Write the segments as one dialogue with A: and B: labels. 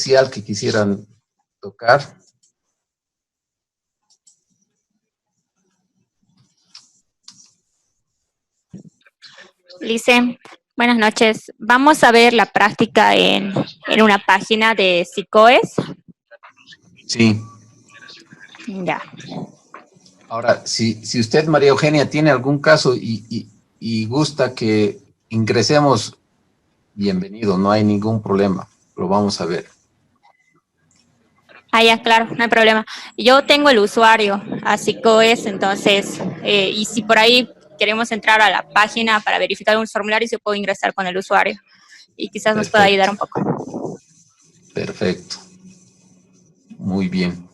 A: especial que quisieran tocar.
B: Lice, buenas noches. Vamos a ver la práctica en una página de SICOES.
A: Sí.
B: Ya.
A: Ahora, si usted, María Eugenia, tiene algún caso y gusta que ingresemos, bienvenido, no hay ningún problema, lo vamos a ver.
B: Ah, ya, claro, no hay problema. Yo tengo el usuario a SICOES, entonces, y si por ahí queremos entrar a la página para verificar algunos formularios, yo puedo ingresar con el usuario y quizás nos pueda ayudar un poco.
A: Perfecto. Muy bien.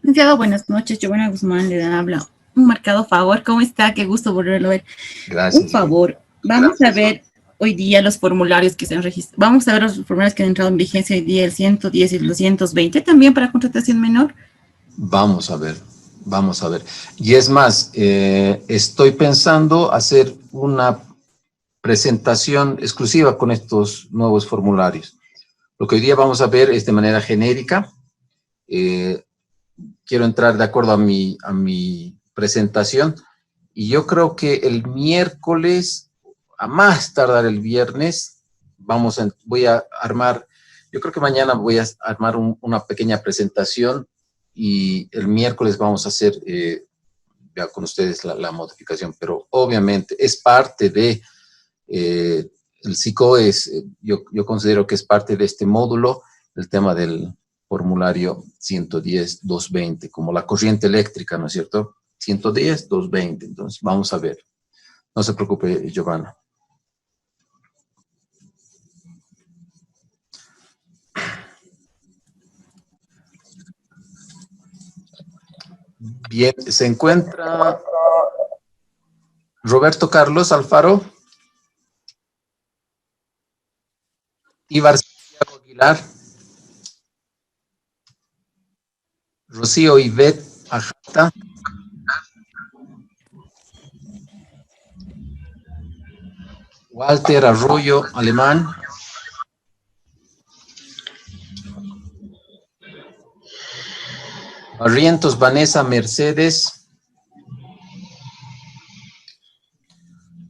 C: Licenciado, buenas noches. Giovanna Guzmán le habla. Un marcado favor. ¿Cómo está? Qué gusto volverlo a ver.
A: Gracias.
C: Un favor. Vamos a ver hoy día los formularios que se han registrado. Vamos a ver los formularios que han entrado en vigencia hoy día, el 110 y el 220, también para contratación menor.
A: Vamos a ver, vamos a ver. Y es más, estoy pensando hacer una presentación exclusiva con estos nuevos formularios. Lo que hoy día vamos a ver es de manera genérica. Quiero entrar de acuerdo a mi presentación. Y yo creo que el miércoles, a más tardar el viernes, voy a armar, yo creo que mañana voy a armar una pequeña presentación y el miércoles vamos a hacer ya con ustedes la modificación, pero obviamente es parte de, el SICOES, yo considero que es parte de este módulo, el tema del formulario 110-220, como la corriente eléctrica, ¿no es cierto? 110-220, entonces vamos a ver. No se preocupe, Giovanna. Bien, se encuentra Roberto Carlos Alfaro, Ibar Santiago Aguilar, Rocío Ivette Ajata, Walter Arroyo Alemán, Barrientos Vanessa Mercedes.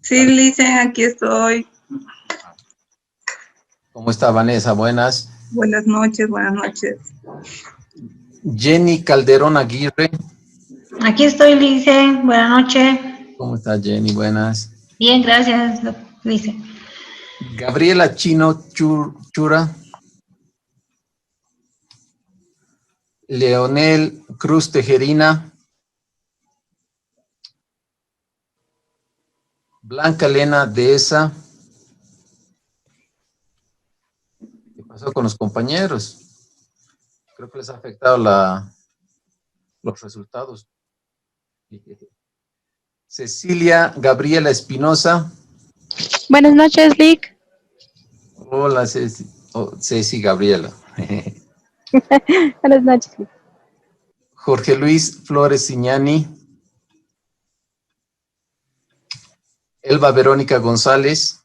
D: Sí, Lice, aquí estoy.
A: ¿Cómo está, Vanessa? Buenas.
D: Buenas noches, buenas noches.
A: Jenny Calderón Aguirre.
E: Aquí estoy, Lice. Buenas noches.
A: ¿Cómo está, Jenny? Buenas.
E: Bien, gracias, Lice.
A: Gabriela Chino Chura. Leonel Cruz Tejerina. Blanca Elena Dehesa. ¿Qué pasó con los compañeros? Creo que les ha afectado los resultados. Cecilia Gabriela Espinosa.
F: Buenas noches, Vic.
A: Hola, Ceci. Oh, Ceci Gabriela.
F: Buenas noches, Vic.
A: Jorge Luis Flores Ciñani. Elba Verónica González.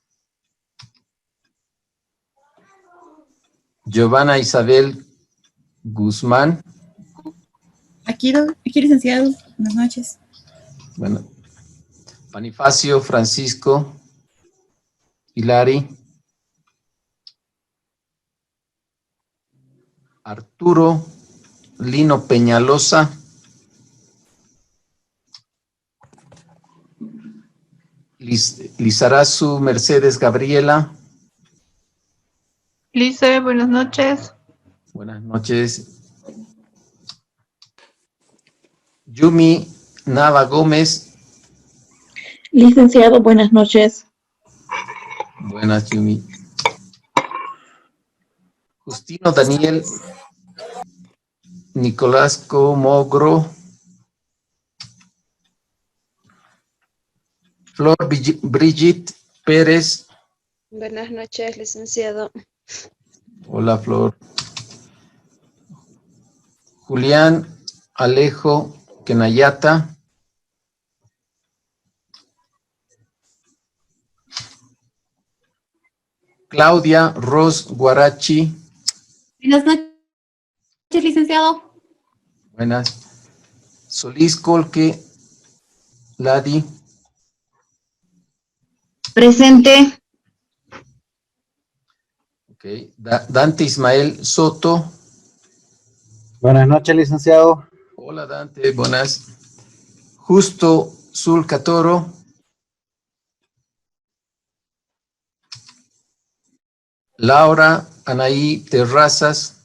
A: Giovanna Isabel Guzmán.
C: Aquí, licenciado. Buenas noches.
A: Bueno. Bonifacio Francisco Hilari. Arturo Lino Peñalosa. Lizarazu Mercedes Gabriela.
D: Lice, buenas noches.
A: Buenas noches. Yumi Nava Gómez.
F: Licenciado, buenas noches.
A: Buenas, Yumi. Justino Daniel Nicolasco Mogro. Flor Brigitte Pérez.
G: Buenas noches, licenciado.
A: Hola, Flor. Julián Alejo Kenayata. Claudia Ros Guarachi.
C: Buenas noches, licenciado.
A: Buenas. Solís Colque Ladi.
E: Presente.
A: Ok. Dante Ismael Soto.
H: Buenas noches, licenciado.
A: Hola Dante, buenas. Justo Zulca Toro. Laura Anaí Terrazas.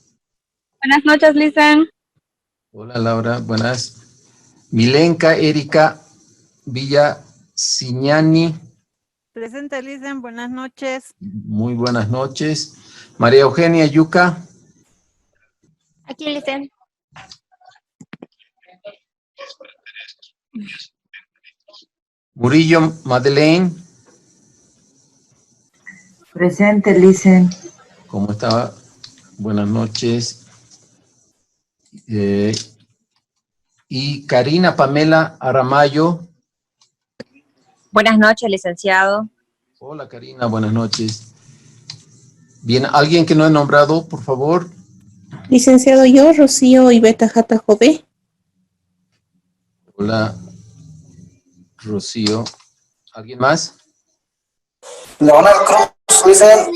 F: Buenas noches, Licen.
A: Hola Laura, buenas. Milenka Erika Villa Siñani.
I: Presente, Licen. Buenas noches.
A: Muy buenas noches. María Eugenia Yuca.
B: Aquí, Licen.
A: Murillo Madeleine.
J: Presente, Licen.
A: ¿Cómo está? Buenas noches. Y Karina Pamela Aramayo.
K: Buenas noches, licenciado.
A: Hola Karina, buenas noches. Bien, ¿alguien que no he nombrado, por favor?
F: Licenciado yo, Rocío Iveta Jata Jové.
A: Hola, Rocío. ¿Alguien más?
H: Leonel Cruz, Licen.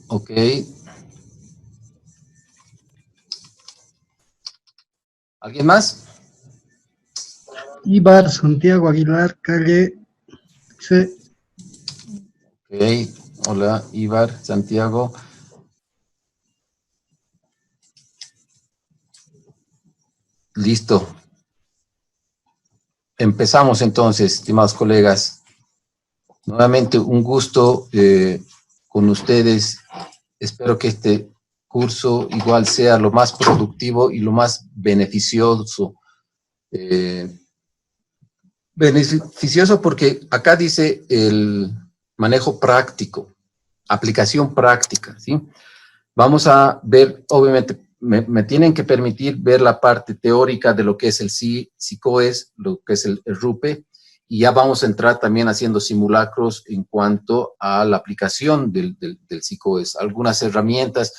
A: Ok. ¿Alguien más?
L: Ibar Santiago Aguilar, calle C.
A: Ok, hola, Ibar, Santiago. Listo. Empezamos entonces, estimados colegas. Nuevamente un gusto con ustedes. Espero que este curso igual sea lo más productivo y lo más beneficioso. Beneficioso porque acá dice el manejo práctico, aplicación práctica, ¿sí? Vamos a ver, obviamente, me tienen que permitir ver la parte teórica de lo que es el SICOES, lo que es el RUPE, y ya vamos a entrar también haciendo simulacros en cuanto a la aplicación del SICOES, algunas herramientas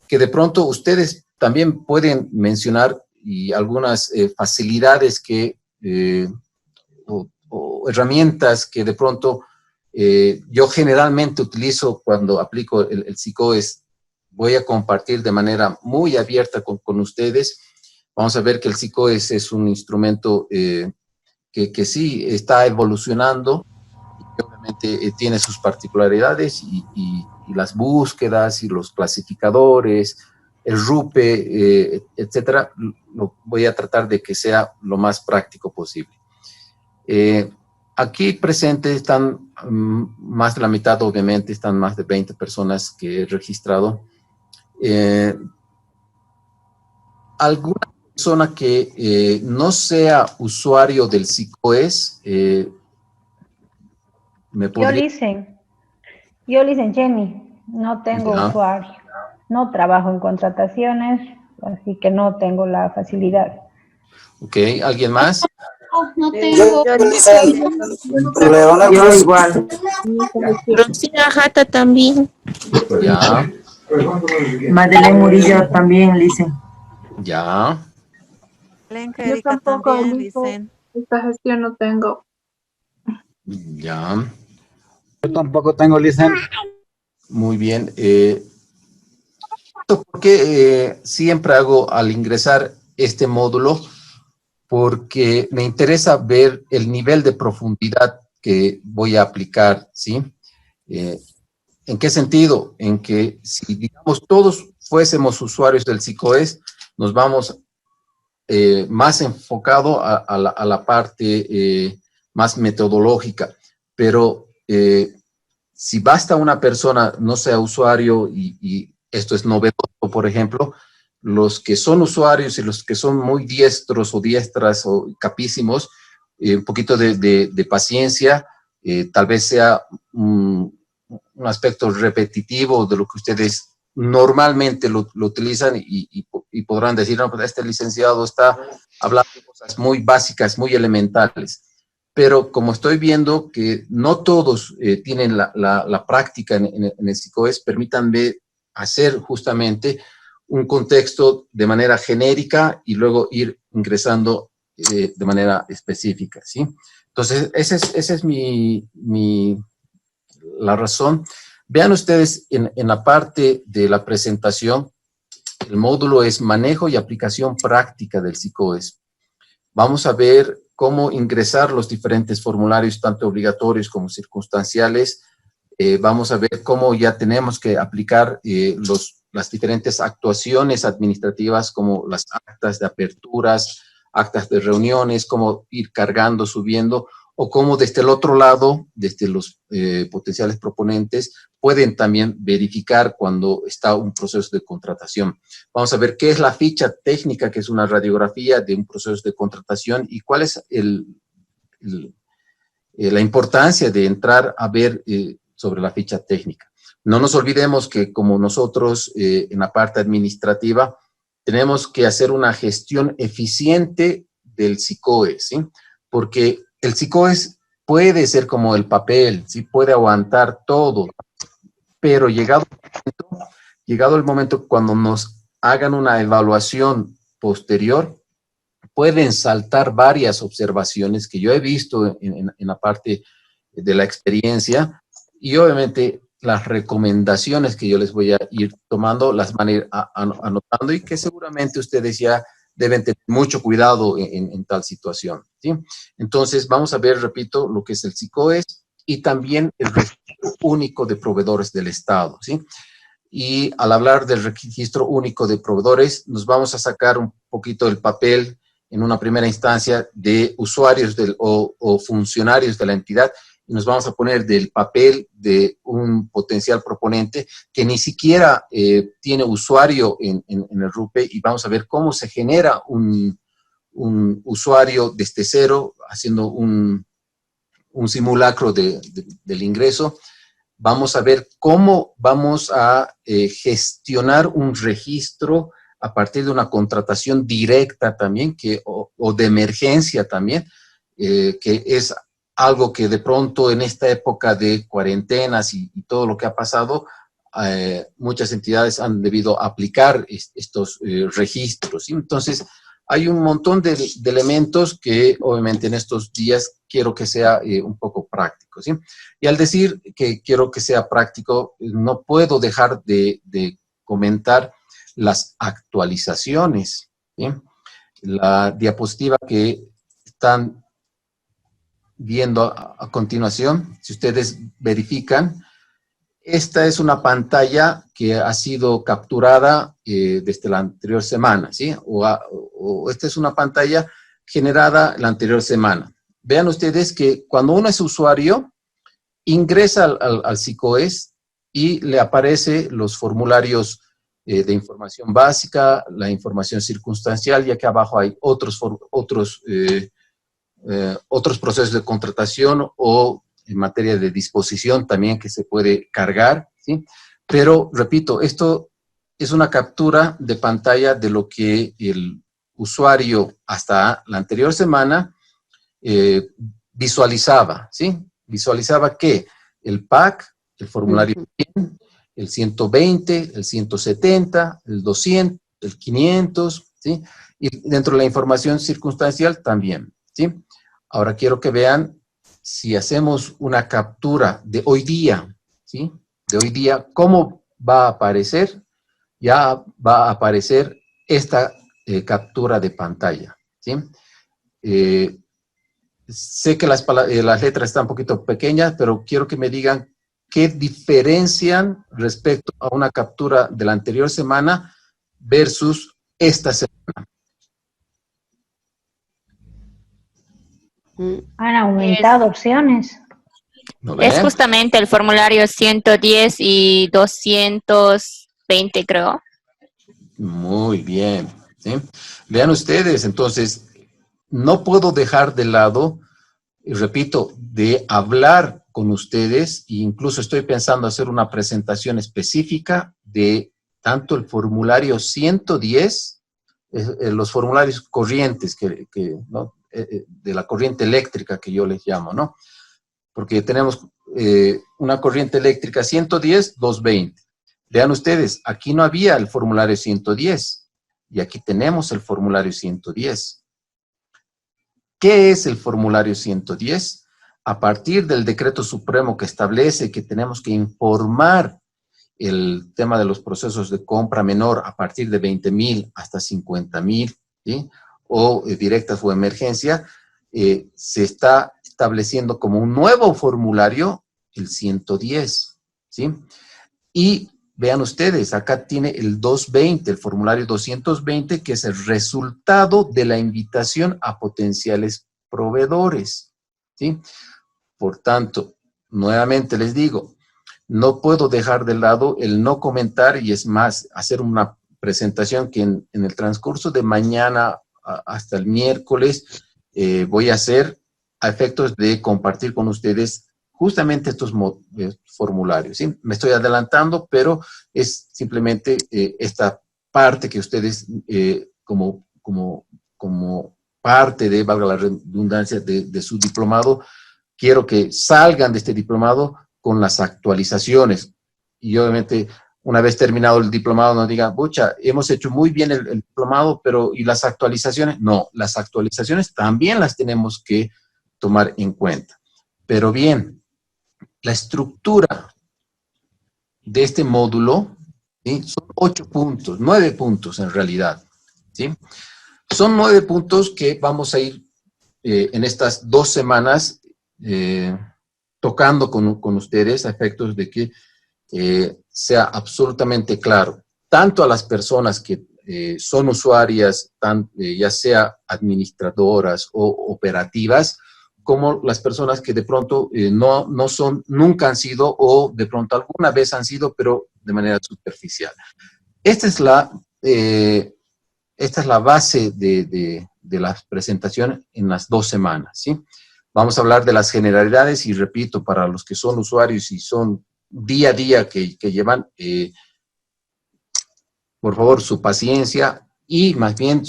A: que de pronto ustedes también pueden mencionar y algunas facilidades que, o herramientas que de pronto yo generalmente utilizo cuando aplico el SICOES. Voy a compartir de manera muy abierta con ustedes. Vamos a ver que el SICOES es un instrumento que sí está evolucionando y que obviamente tiene sus particularidades y las búsquedas y los clasificadores, el RUPE, etcétera. Lo voy a tratar de que sea lo más práctico posible. Aquí presentes están más de la mitad, obviamente, están más de 20 personas que he registrado. ¿Alguna persona que no sea usuario del SICOES me podría...?
E: Yo Licen Jenny, no tengo usuario, no trabajo en contrataciones, así que no tengo la facilidad.
A: Ok, ¿alguien más?
C: No tengo.
J: Yo igual.
F: Rocío Jata también.
A: Ya.
J: Madeleine Murillo también, Licen.
A: Ya.
D: Yo tampoco, Licen. Esta gestión no tengo.
A: Ya.
H: Yo tampoco tengo, Licen.
A: Muy bien. Porque siempre hago al ingresar este módulo, porque me interesa ver el nivel de profundidad que voy a aplicar, ¿sí? ¿En qué sentido? En que si, digamos, todos fuésemos usuarios del SICOES, nos vamos más enfocado a la parte más metodológica, pero si basta una persona no sea usuario y esto es novedoso, por ejemplo, los que son usuarios y los que son muy diestros o diestras o capísimos, un poquito de paciencia, tal vez sea un aspecto repetitivo de lo que ustedes normalmente lo utilizan y podrán decir, no, pues este licenciado está hablando de cosas muy básicas, muy elementales. pero como estoy viendo que no todos tienen la práctica en el SICOES, permítanme hacer justamente un contexto de manera genérica y luego ir ingresando de manera específica, ¿sí? Entonces, esa es la razón. Vean ustedes en la parte de la presentación, el módulo es manejo y aplicación práctica del SICOES. Vamos a ver cómo ingresar los diferentes formularios, tanto obligatorios como circunstanciales. Vamos a ver cómo ya tenemos que aplicar las diferentes actuaciones administrativas, como las actas de aperturas, actas de reuniones, cómo ir cargando, subiendo, o cómo desde el otro lado, desde los potenciales proponentes, pueden también verificar cuando está un proceso de contratación. Vamos a ver qué es la ficha técnica, que es una radiografía de un proceso de contratación, y cuál es la importancia de entrar a ver sobre la ficha técnica. No nos olvidemos que como nosotros en la parte administrativa tenemos que hacer una gestión eficiente del SICOES, ¿sí? Porque el SICOES puede ser como el papel, ¿sí? Puede aguantar todo, pero llegado el momento cuando nos hagan una evaluación posterior, pueden saltar varias observaciones que yo he visto en la parte de la experiencia, y obviamente las recomendaciones que yo les voy a ir tomando, las van a ir anotando, y que seguramente ustedes ya deben tener mucho cuidado en tal situación, ¿sí? Entonces, vamos a ver, repito, lo que es el SICOES y también el registro único de proveedores del Estado, ¿sí? Y al hablar del registro único de proveedores, nos vamos a sacar un poquito del papel en una primera instancia de usuarios o funcionarios de la entidad, y nos vamos a poner del papel de un potencial proponente que ni siquiera tiene usuario en el RUPE, y vamos a ver cómo se genera un usuario desde cero, haciendo un simulacro del ingreso. Vamos a ver cómo vamos a gestionar un registro a partir de una contratación directa también, o de emergencia también, que es algo que de pronto en esta época de cuarentenas y todo lo que ha pasado, muchas entidades han debido aplicar estos registros, ¿sí? Entonces, hay un montón de elementos que obviamente en estos días quiero que sea un poco práctico, ¿sí? Y al decir que quiero que sea práctico, no puedo dejar de comentar las actualizaciones, ¿sí? La diapositiva que están viendo a continuación, si ustedes verifican, esta es una pantalla que ha sido capturada desde la anterior semana, ¿sí? O esta es una pantalla generada la anterior semana. Vean ustedes que cuando uno es usuario, ingresa al SICOES y le aparece los formularios de información básica, la información circunstancial, ya que abajo hay otros procesos de contratación o en materia de disposición también que se puede cargar, ¿sí? Pero, repito, esto es una captura de pantalla de lo que el usuario hasta la anterior semana visualizaba, ¿sí? Visualizaba que el PAC, el formulario PIN, el 120, el 170, el 200, el 500, ¿sí? Y dentro de la información circunstancial también, ¿sí? Ahora quiero que vean, si hacemos una captura de hoy día, ¿sí? De hoy día, ¿cómo va a aparecer? Ya va a aparecer esta captura de pantalla, ¿sí? Sé que las letras están un poquito pequeñas, pero quiero que me digan qué diferencian respecto a una captura de la anterior semana versus esta semana.
E: Han aumentado opciones.
B: Es justamente el formulario 110 y 220, creo.
A: Muy bien, ¿sí? Vean ustedes, entonces, no puedo dejar de lado, y repito, de hablar con ustedes, e incluso estoy pensando hacer una presentación específica de tanto el formulario 110, los formularios corrientes, ¿no? de la corriente eléctrica que yo les llamo, ¿no? Porque tenemos una corriente eléctrica 110, 220. Vean ustedes, aquí no había el formulario 110 y aquí tenemos el formulario 110. ¿Qué es el formulario 110? A partir del decreto supremo que establece que tenemos que informar el tema de los procesos de compra menor a partir de 20,000 hasta 50,000, ¿sí? O directas o emergencia, se está estableciendo como un nuevo formulario el 110, ¿sí? Y vean ustedes, acá tiene el 220, el formulario 220, que es el resultado de la invitación a potenciales proveedores, ¿sí? Por tanto, nuevamente les digo, no puedo dejar de lado el no comentar y es más, hacer una presentación que en el transcurso de mañana hasta el miércoles voy a hacer a efectos de compartir con ustedes justamente estos formularios, ¿sí? Me estoy adelantando, pero es simplemente esta parte que ustedes como parte de, valga la redundancia, de su diplomado, quiero que salgan de este diplomado con las actualizaciones. Y obviamente, una vez terminado el diplomado, no digan, pucha, hemos hecho muy bien el diplomado, pero ¿y las actualizaciones? No, las actualizaciones también las tenemos que tomar en cuenta. Pero bien, la estructura de este módulo, ¿sí? Son 8 puntos, 9 puntos en realidad, ¿sí? Son 9 puntos que vamos a ir en estas 2 semanas tocando con ustedes a efectos de que sea absolutamente claro, tanto a las personas que son usuarias, ya sea administradoras o operativas, como las personas que de pronto no son, nunca han sido o de pronto alguna vez han sido, pero de manera superficial. Esta es la base de la presentación en las 2 semanas, ¿sí? Vamos a hablar de las generalidades y repito, para los que son usuarios y son día a día que llevan, por favor, su paciencia y más bien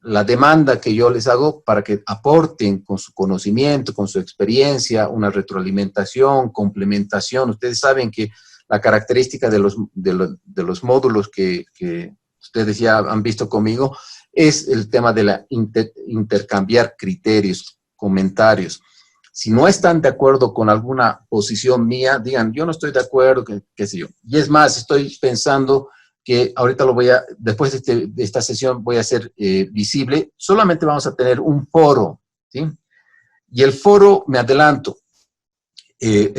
A: la demanda que yo les hago para que aporten con su conocimiento, con su experiencia, una retroalimentación, complementación. Ustedes saben que la característica de los módulos que ustedes ya han visto conmigo es el tema de la intercambiar criterios, comentarios. Si no están de acuerdo con alguna posición mía, digan, yo no estoy de acuerdo, qué sé yo. Y es más, estoy pensando que ahorita después de esta sesión voy a hacer visible, solamente vamos a tener un foro, ¿sí? Y el foro, me adelanto,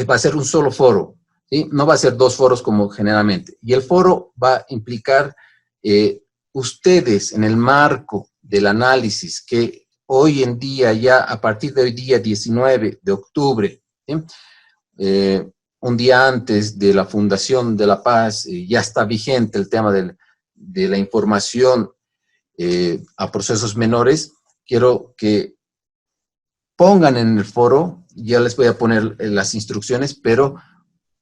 A: va a ser un solo foro, ¿sí? No va a ser 2 foros como generalmente. Y el foro va a implicar ustedes en el marco del análisis que hoy en día, ya a partir de hoy día 19 de octubre, ¿sí? Un día antes de la Fundación de la Paz, ya está vigente el tema de la información a procesos menores. Quiero que pongan en el foro, ya les voy a poner las instrucciones, pero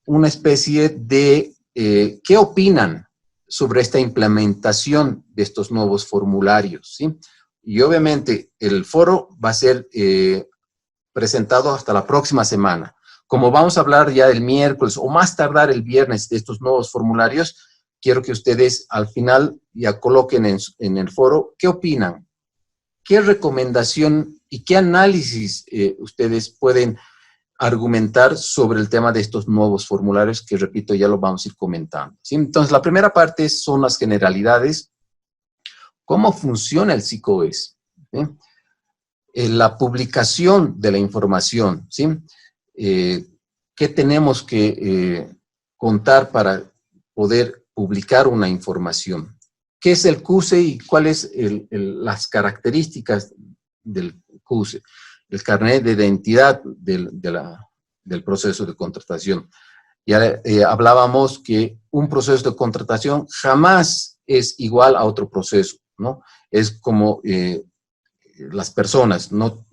A: una especie de ¿qué opinan sobre esta implementación de estos nuevos formularios? ¿Sí? Y obviamente el foro va a ser presentado hasta la próxima semana. Como vamos a hablar ya del miércoles o más tardar el viernes de estos nuevos formularios, quiero que ustedes al final ya coloquen en el foro qué opinan, qué recomendación y qué análisis ustedes pueden argumentar sobre el tema de estos nuevos formularios que, repito, ya lo vamos a ir comentando, ¿sí? Entonces, la primera parte son las generalidades. ¿Cómo funciona el SICOES? ¿Sí? La publicación de la información, ¿sí? ¿Qué tenemos que contar para poder publicar una información? ¿Qué es el CUSE y cuáles las características del CUSE? El carnet de identidad del proceso de contratación. Ya hablábamos que un proceso de contratación jamás es igual a otro proceso, ¿no? Es como las personas, no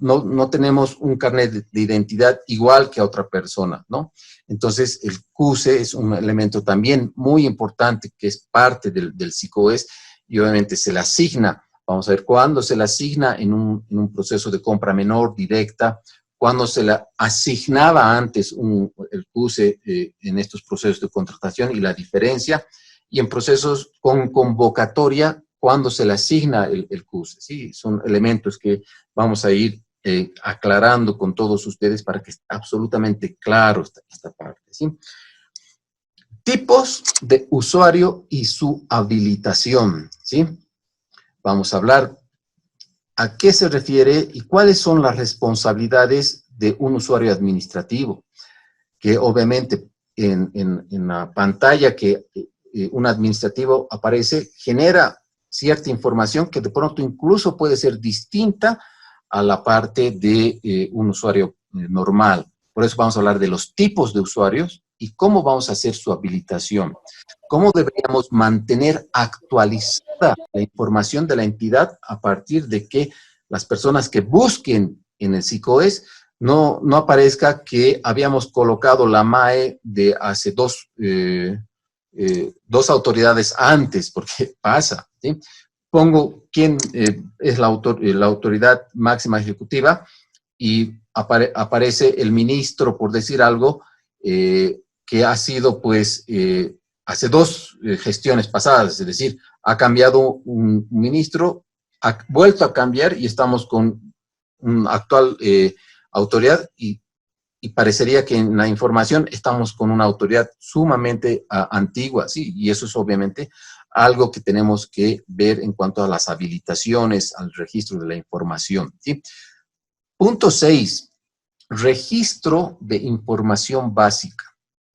A: tenemos un carnet de identidad igual que a otra persona, ¿no? Entonces, el CUSE es un elemento también muy importante que es parte del SICOES y obviamente se le asigna Vamos a ver cuándo se le asigna en un proceso de compra menor directa, cuándo se le asignaba antes el CUSE en estos procesos de contratación y la diferencia, y en procesos con convocatoria, cuándo se le asigna el CUSE. ¿Sí? Son elementos que vamos a ir aclarando con todos ustedes para que esté absolutamente claro esta parte. ¿Sí? Tipos de usuario y su habilitación. ¿Sí? Vamos a hablar a qué se refiere y cuáles son las responsabilidades de un usuario administrativo, que obviamente en la pantalla que un administrativo aparece, genera cierta información que de pronto incluso puede ser distinta a la parte de un usuario normal. Por eso vamos a hablar de los tipos de usuarios y cómo vamos a hacer su habilitación. Cómo deberíamos mantener actualizada la información de la entidad a partir de que las personas que busquen en el SICOES no aparezca que habíamos colocado la MAE de hace dos autoridades antes, porque pasa, ¿sí? Pongo quién es la autoridad máxima ejecutiva y aparece el ministro, por decir algo, que ha sido, pues, hace dos gestiones pasadas, es decir, ha cambiado un ministro, ha vuelto a cambiar y estamos con una actual autoridad y parecería que en la información estamos con una autoridad sumamente antigua, ¿sí? Y eso es obviamente algo que tenemos que ver en cuanto a las habilitaciones, al registro de la información, ¿sí? Punto 6, registro de información básica,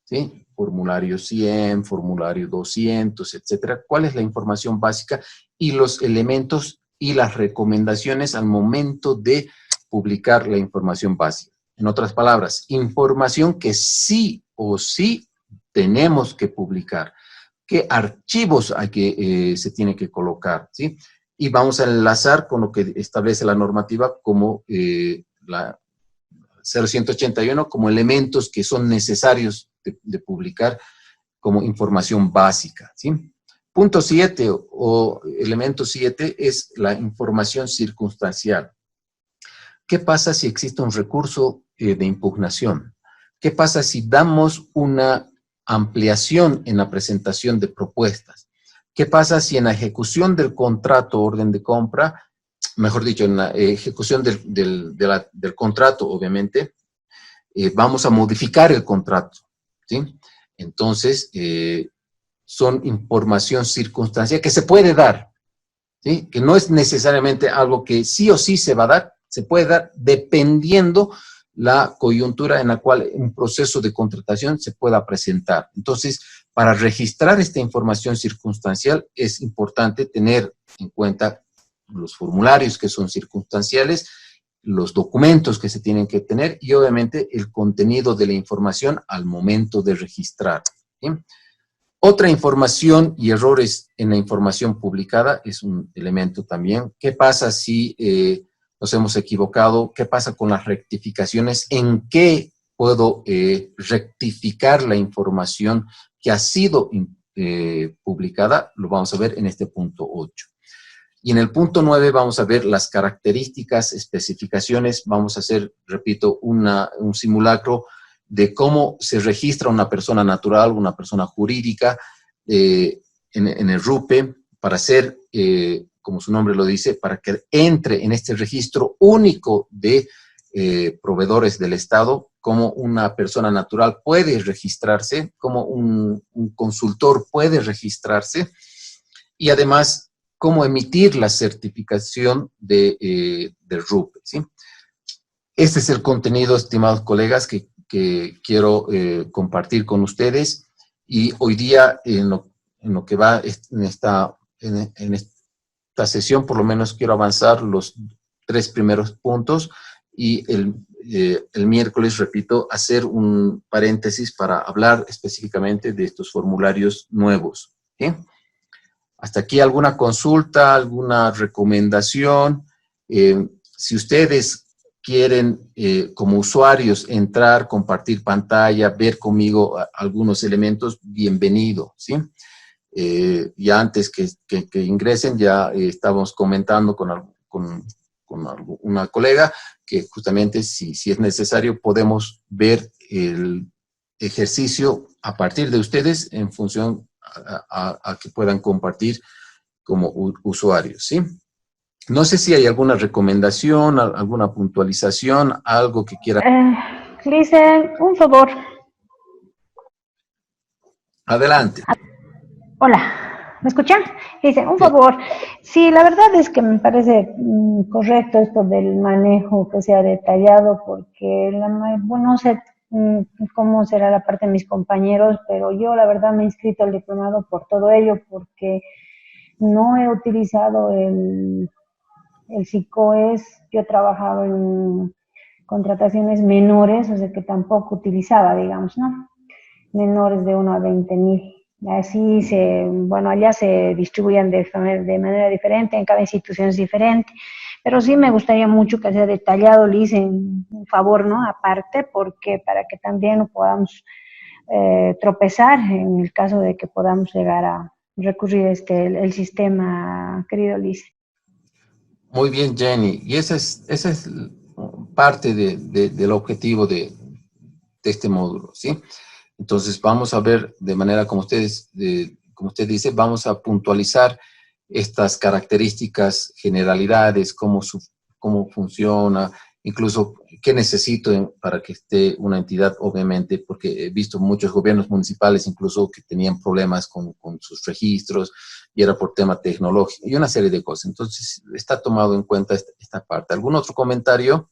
A: ¿sí? Formulario 100, formulario 200, etcétera. ¿Cuál es la información básica y los elementos y las recomendaciones al momento de publicar la información básica? En otras palabras, información que sí o sí tenemos que publicar. ¿Qué archivos hay que, se tiene que colocar? ¿Sí? Y vamos a enlazar con lo que establece la normativa como la 0181, como elementos que son necesarios de publicar como información básica. ¿Sí? Punto 7 o elemento 7 es la información circunstancial. ¿Qué pasa si existe un recurso de impugnación? ¿Qué pasa si damos una ampliación en la presentación de propuestas? ¿Qué pasa si en la ejecución del contrato, orden de compra, mejor dicho, en la ejecución del contrato, obviamente, vamos a modificar el contrato? ¿Sí? Entonces, son información circunstancial que se puede dar, ¿sí? Que no es necesariamente algo que sí o sí se va a dar, se puede dar dependiendo la coyuntura en la cual un proceso de contratación se pueda presentar. Entonces, para registrar esta información circunstancial es importante tener en cuenta los formularios que son circunstanciales, los documentos que se tienen que tener y obviamente el contenido de la información al momento de registrar. ¿Sí? Otra información y errores en la información publicada es un elemento también. ¿Qué pasa si nos hemos equivocado? ¿Qué pasa con las rectificaciones? ¿En qué puedo rectificar la información que ha sido publicada? Lo vamos a ver en este punto 8. Y en el punto 9 vamos a ver las características, especificaciones. Vamos a hacer, repito, un simulacro de cómo se registra una persona natural, una persona jurídica en el RUPE para hacer, como su nombre lo dice, para que entre en este registro único de proveedores del Estado, cómo una persona natural puede registrarse, cómo un consultor puede registrarse y además cómo emitir la certificación del RUPE, ¿sí? Este es el contenido, estimados colegas, que quiero compartir con ustedes y hoy día en lo que va en esta sesión por lo menos quiero avanzar los 3 primeros puntos y el miércoles, repito, hacer un paréntesis para hablar específicamente de estos formularios nuevos. ¿Sí? Hasta aquí alguna consulta, alguna recomendación. Si ustedes quieren como usuarios entrar, compartir pantalla, ver conmigo algunos elementos, bienvenido, ¿sí? ya antes que ingresen, ya estábamos comentando con una colega que justamente si es necesario podemos ver el ejercicio a partir de ustedes en función a que puedan compartir como usuarios, ¿sí? No sé si hay alguna recomendación, alguna puntualización, algo que quiera.
E: Listen, un favor.
A: Adelante.
E: Hola, ¿me escuchan? Dicen, un favor. Sí, la verdad es que me parece correcto esto del manejo que sea detallado, porque bueno, no sé cómo será la parte de mis compañeros, pero yo la verdad me he inscrito al diplomado por todo ello, porque no he utilizado el SICOES. Yo he trabajado en contrataciones menores, o sea que tampoco utilizaba, digamos, ¿no? Menores de 1 a 20,000. Así bueno, allá se distribuyen de manera diferente, en cada institución es diferente, pero sí me gustaría mucho que sea detallado, Liz, en un favor, ¿no? Aparte, porque para que también no podamos tropezar en el caso de que podamos llegar a recurrir el sistema, querido Liz.
A: Muy bien, Jenny. Y esa es parte del objetivo de este módulo, ¿sí? Entonces vamos a ver de manera como usted dice, vamos a puntualizar estas características, generalidades, cómo funciona, incluso qué necesito para que esté una entidad, obviamente, porque he visto muchos gobiernos municipales incluso que tenían problemas con sus registros y era por tema tecnológico y una serie de cosas. Entonces está tomado en cuenta esta parte. ¿Algún otro comentario?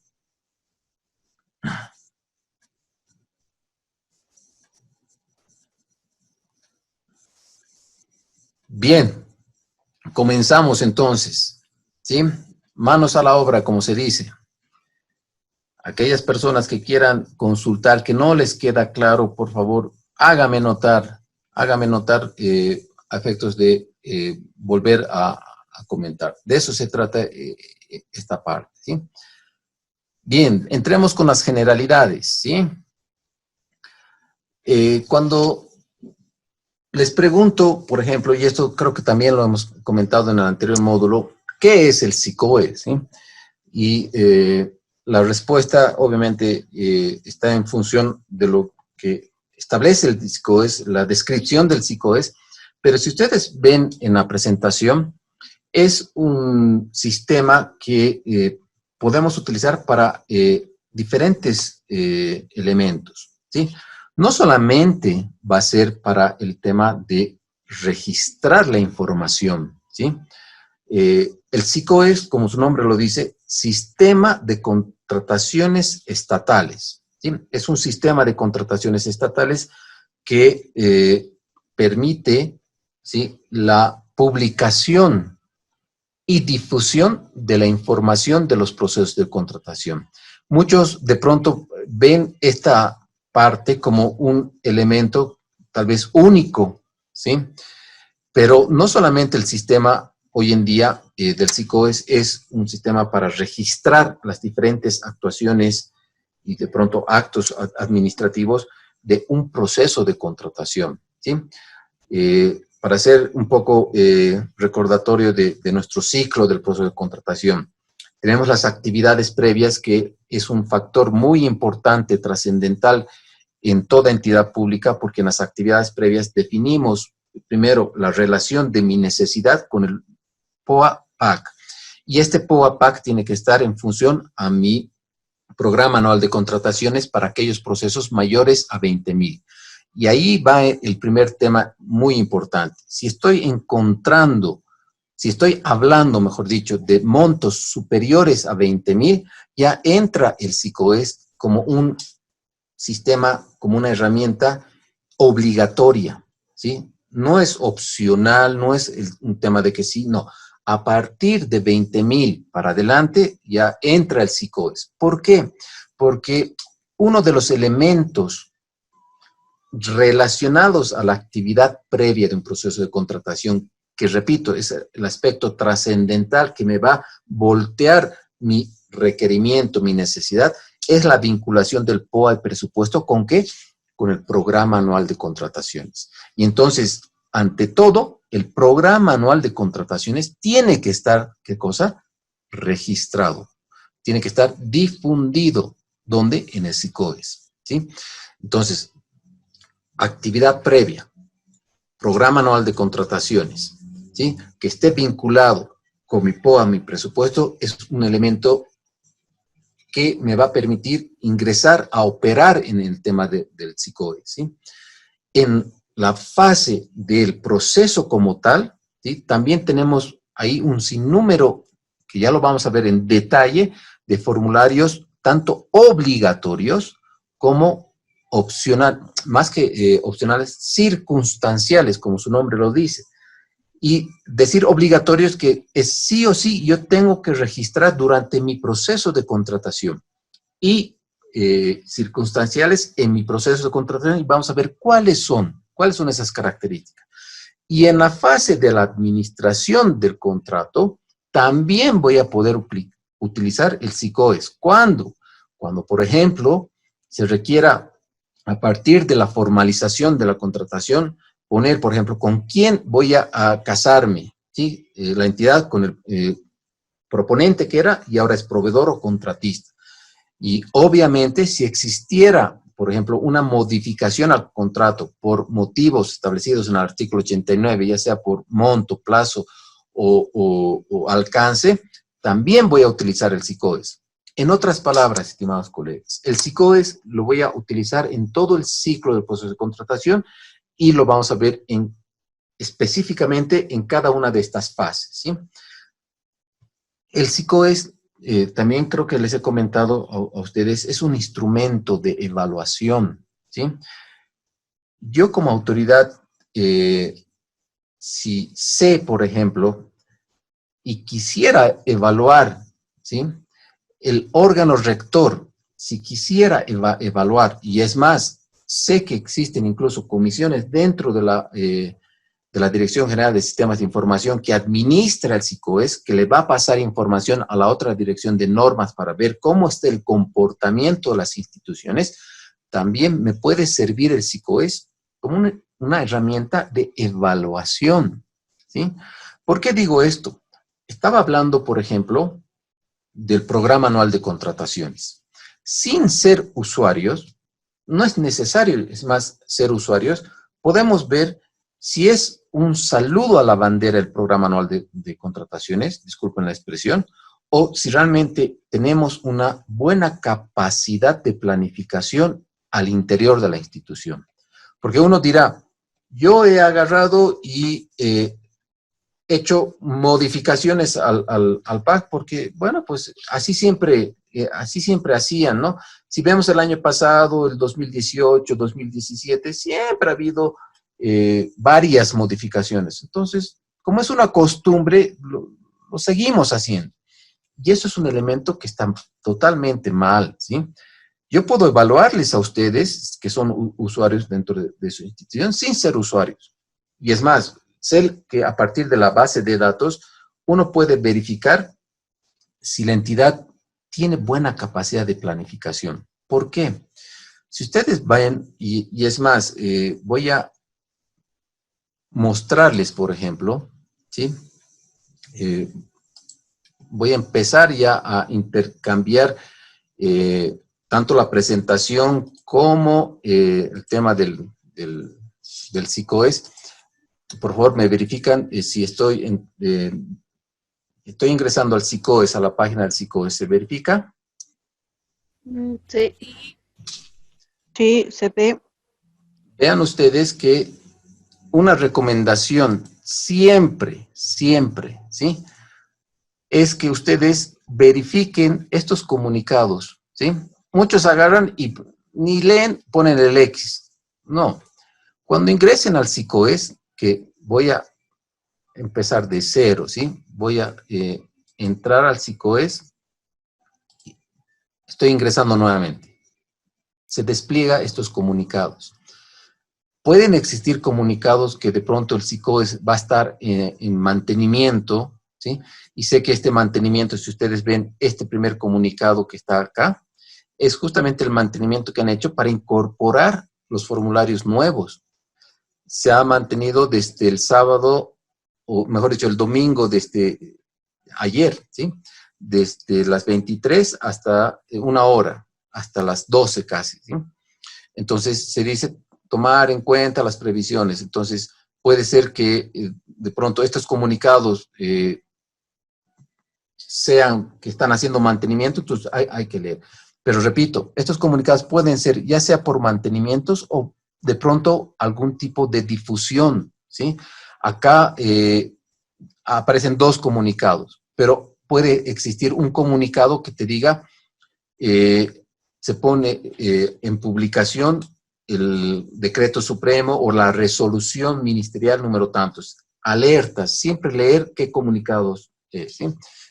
A: Bien, comenzamos entonces, ¿sí? Manos a la obra, como se dice. Aquellas personas que quieran consultar, que no les queda claro, por favor, hágame notar a efectos de volver a comentar. De eso se trata esta parte, ¿sí? Bien, entremos con las generalidades, ¿sí? Cuando les pregunto, por ejemplo, y esto creo que también lo hemos comentado en el anterior módulo, ¿qué es el SICOES? ¿Sí? Y la respuesta, obviamente, está en función de lo que establece el SICOES, la descripción del SICOES, pero si ustedes ven en la presentación, es un sistema que podemos utilizar para diferentes elementos, ¿sí? No solamente va a ser para el tema de registrar la información, ¿sí? El SICOES, como su nombre lo dice, Sistema de Contrataciones Estatales, ¿sí? Es un sistema de contrataciones estatales que permite, ¿sí?, la publicación y difusión de la información de los procesos de contratación. Muchos de pronto ven esta parte como un elemento tal vez único, ¿sí? Pero no solamente el sistema hoy en día del SICOES es un sistema para registrar las diferentes actuaciones y de pronto actos administrativos de un proceso de contratación, ¿sí? Para hacer un poco recordatorio de nuestro ciclo del proceso de contratación, tenemos las actividades previas, que es un factor muy importante, trascendental en toda entidad pública, porque en las actividades previas definimos primero la relación de mi necesidad con el POA-PAC. Y este POA-PAC tiene que estar en función a mi programa anual de contrataciones para aquellos procesos mayores a 20,000. Y ahí va el primer tema muy importante. Si estoy hablando, mejor dicho, de montos superiores a 20,000, ya entra el SICOES como un sistema, como una herramienta obligatoria, ¿sí? No es opcional, no es un tema de que sí, no. A partir de 20,000 para adelante ya entra el SICOES. ¿Por qué? Porque uno de los elementos relacionados a la actividad previa de un proceso de contratación, que repito, es el aspecto trascendental que me va a voltear mi requerimiento, mi necesidad, es la vinculación del POA al presupuesto. ¿Con qué? Con el programa anual de contrataciones. Y entonces, ante todo, el programa anual de contrataciones tiene que estar, ¿qué cosa? Registrado. Tiene que estar difundido. ¿Dónde? En el SICOES, ¿sí? Entonces, actividad previa, programa anual de contrataciones, ¿sí? Que esté vinculado con mi POA, mi presupuesto, es un elemento que me va a permitir ingresar a operar en el tema del SICOES, ¿sí? En la fase del proceso como tal, ¿sí? También tenemos ahí un sinnúmero, que ya lo vamos a ver en detalle, de formularios tanto obligatorios como opcional, más que opcionales, circunstanciales, como su nombre lo dice. Y decir obligatorios que es sí o sí yo tengo que registrar durante mi proceso de contratación. Y circunstanciales en mi proceso de contratación, y vamos a ver cuáles son esas características. Y en la fase de la administración del contrato, también voy a poder utilizar el SICOES. ¿Cuándo? Cuando, por ejemplo, se requiera, a partir de la formalización de la contratación, poner, por ejemplo, con quién voy a casarme, ¿sí? La entidad con el proponente que era y ahora es proveedor o contratista. Y obviamente, si existiera, por ejemplo, una modificación al contrato por motivos establecidos en el artículo 89, ya sea por monto, plazo o alcance, también voy a utilizar el SICOES. En otras palabras, estimados colegas, el SICOES lo voy a utilizar en todo el ciclo del proceso de contratación y lo vamos a ver específicamente en cada una de estas fases, ¿sí? El SICOES, también creo que les he comentado a ustedes, es un instrumento de evaluación, ¿sí? Yo como autoridad, si sé, por ejemplo, y quisiera evaluar, ¿sí? El órgano rector, si quisiera evaluar, y es más, sé que existen incluso comisiones dentro de la Dirección General de Sistemas de Información que administra el SICOES, que le va a pasar información a la otra dirección de normas para ver cómo está el comportamiento de las instituciones, también me puede servir el SICOES como una herramienta de evaluación, ¿sí? ¿Por qué digo esto? Estaba hablando, por ejemplo, del programa anual de contrataciones. Sin ser usuarios, no es necesario, es más, ser usuarios, podemos ver si es un saludo a la bandera el programa anual de contrataciones, disculpen la expresión, o si realmente tenemos una buena capacidad de planificación al interior de la institución. Porque uno dirá, yo he agarrado y hecho modificaciones al PAC porque, bueno, pues así siempre hacían, ¿no? Si vemos el año pasado, el 2018, 2017, siempre ha habido varias modificaciones. Entonces, como es una costumbre, lo seguimos haciendo. Y eso es un elemento que está totalmente mal, ¿sí? Yo puedo evaluarles a ustedes, que son usuarios dentro de su institución, sin ser usuarios. Y es más, sé que a partir de la base de datos, uno puede verificar si la entidad tiene buena capacidad de planificación. ¿Por qué? Si ustedes vayan, y es más, voy a mostrarles, por ejemplo, ¿sí? Voy a empezar ya a intercambiar tanto la presentación como el tema del SICOES. Por favor, me verifican si estoy ingresando al SICOES, a la página del SICOES. ¿Se verifica?
D: Sí. Sí, se ve.
A: Vean ustedes que una recomendación siempre, ¿sí? Es que ustedes verifiquen estos comunicados, ¿sí? Muchos agarran y ni leen, ponen el X. No. Cuando ingresen al SICOES, que voy a empezar de cero, ¿sí? Voy a entrar al SICOES. Estoy ingresando nuevamente. Se despliega estos comunicados. Pueden existir comunicados que de pronto el SICOES va a estar en mantenimiento, ¿sí? Y sé que este mantenimiento, si ustedes ven este primer comunicado que está acá, es justamente el mantenimiento que han hecho para incorporar los formularios nuevos. se ha mantenido desde el sábado, o mejor dicho, el domingo desde ayer, ¿sí? Desde las 23 hasta 1 hora, hasta las 12 casi, ¿sí? Entonces, se dice tomar en cuenta las previsiones. Entonces, puede ser que de pronto estos comunicados sean que están haciendo mantenimiento, entonces hay que leer. Pero repito, estos comunicados pueden ser ya sea por mantenimientos o de pronto algún tipo de difusión, ¿sí? Acá aparecen 2 comunicados, pero puede existir un comunicado que te diga, se pone en publicación el decreto supremo o la resolución ministerial número tantos. Alertas, siempre leer qué comunicados es, ¿sí?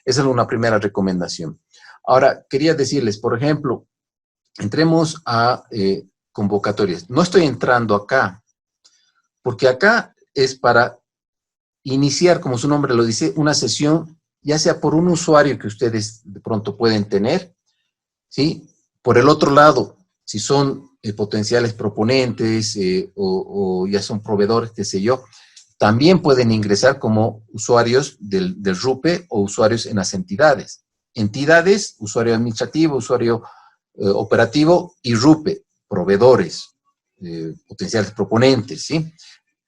A: Esa es una primera recomendación. Ahora, quería decirles, por ejemplo, entremos a convocatorias. No estoy entrando acá, porque acá es para iniciar, como su nombre lo dice, una sesión, ya sea por un usuario que ustedes de pronto pueden tener, ¿sí? Por el otro lado, si son potenciales proponentes o ya son proveedores, qué sé yo, también pueden ingresar como usuarios del RUPE o usuarios en las entidades. Entidades, usuario administrativo, usuario operativo y RUPE, proveedores, potenciales proponentes, ¿sí?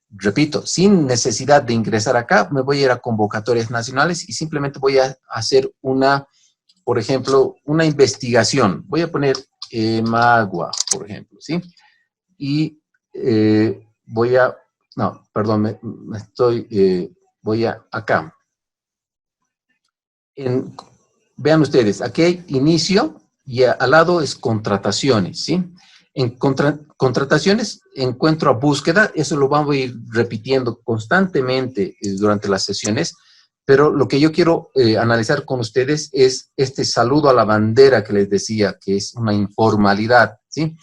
A: Repito, sin necesidad de ingresar acá, me voy a ir a convocatorias nacionales y simplemente voy a hacer una, por ejemplo, una investigación. Voy a poner Magua, por ejemplo, ¿sí? Y voy a, no, perdón, voy a acá. Vean ustedes, aquí hay inicio y al lado es contrataciones, ¿sí? En contrataciones encuentro a búsqueda, eso lo vamos a ir repitiendo constantemente durante las sesiones, pero lo que yo quiero analizar con ustedes es este saludo a la bandera que les decía, que es una informalidad, ¿sí?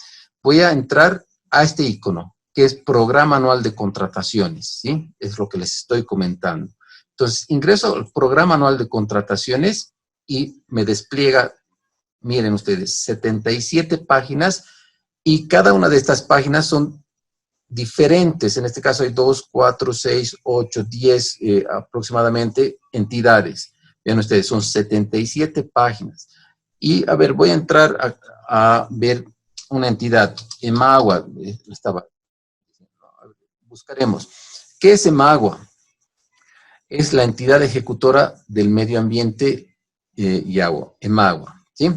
A: Voy a entrar a este icono, que es Programa Anual de Contrataciones, ¿sí? Es lo que les estoy comentando. Entonces, ingreso al Programa Anual de Contrataciones y me despliega, miren ustedes, 77 páginas, y cada una de estas páginas son diferentes. En este caso hay 2, 4, 6, 8, 10 aproximadamente entidades. Vean ustedes, son 77 páginas. Y a ver, voy a entrar a ver una entidad, Emagua, buscaremos. ¿Qué es Emagua? Es la entidad ejecutora del medio ambiente y agua, Emagua, ¿sí?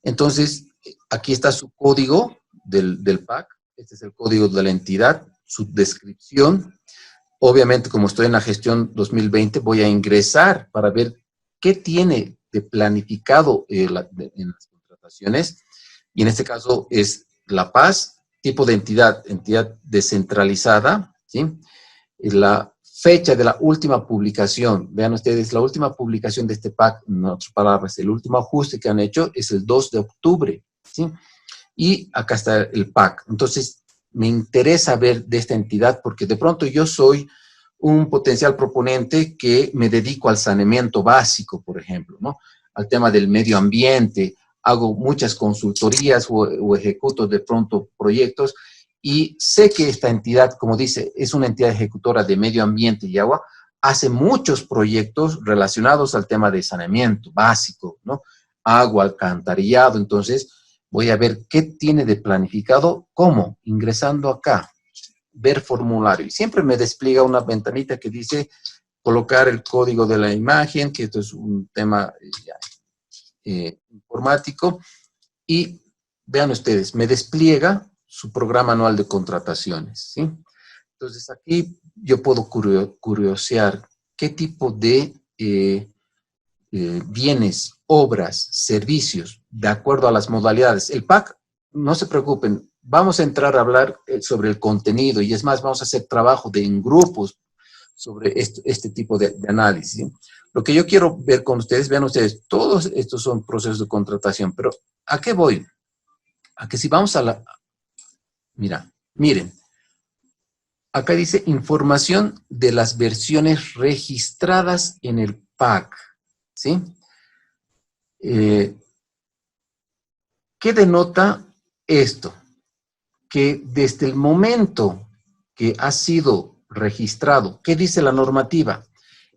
A: Entonces, aquí está su código del PAC, este es el código de la entidad, su descripción. Obviamente, como estoy en la gestión 2020, voy a ingresar para ver qué tiene de planificado en las contrataciones, y en este caso es La Paz, tipo de entidad descentralizada, ¿sí? La fecha de la última publicación, vean ustedes, la última publicación de este PAC, en otras palabras, el último ajuste que han hecho es el 2 de octubre, ¿sí? Y acá está el PAC. Entonces, me interesa ver de esta entidad porque de pronto yo soy un potencial proponente que me dedico al saneamiento básico, por ejemplo, ¿no? Al tema del medio ambiente, hago muchas consultorías o ejecuto de pronto proyectos y sé que esta entidad, como dice, es una entidad ejecutora de medio ambiente y agua, hace muchos proyectos relacionados al tema de saneamiento básico, ¿no? Agua, alcantarillado. Entonces, voy a ver qué tiene de planificado, ¿cómo? Ingresando acá, ver formulario. Y siempre me despliega una ventanita que dice colocar el código de la imagen, que esto es un tema informático. Y vean ustedes, me despliega su programa anual de contrataciones, ¿sí? Entonces aquí yo puedo curiosear qué tipo de bienes, obras, servicios, de acuerdo a las modalidades. El PAC, no se preocupen, vamos a entrar a hablar sobre el contenido y es más, vamos a hacer trabajo en grupos sobre este tipo de análisis, ¿sí? Lo que yo quiero ver con ustedes, vean ustedes, todos estos son procesos de contratación, pero ¿a qué voy? A que si vamos a la... miren, acá dice información de las versiones registradas en el PAC, ¿sí? ¿Qué denota esto? Que desde el momento que ha sido registrado. ¿Qué dice la normativa?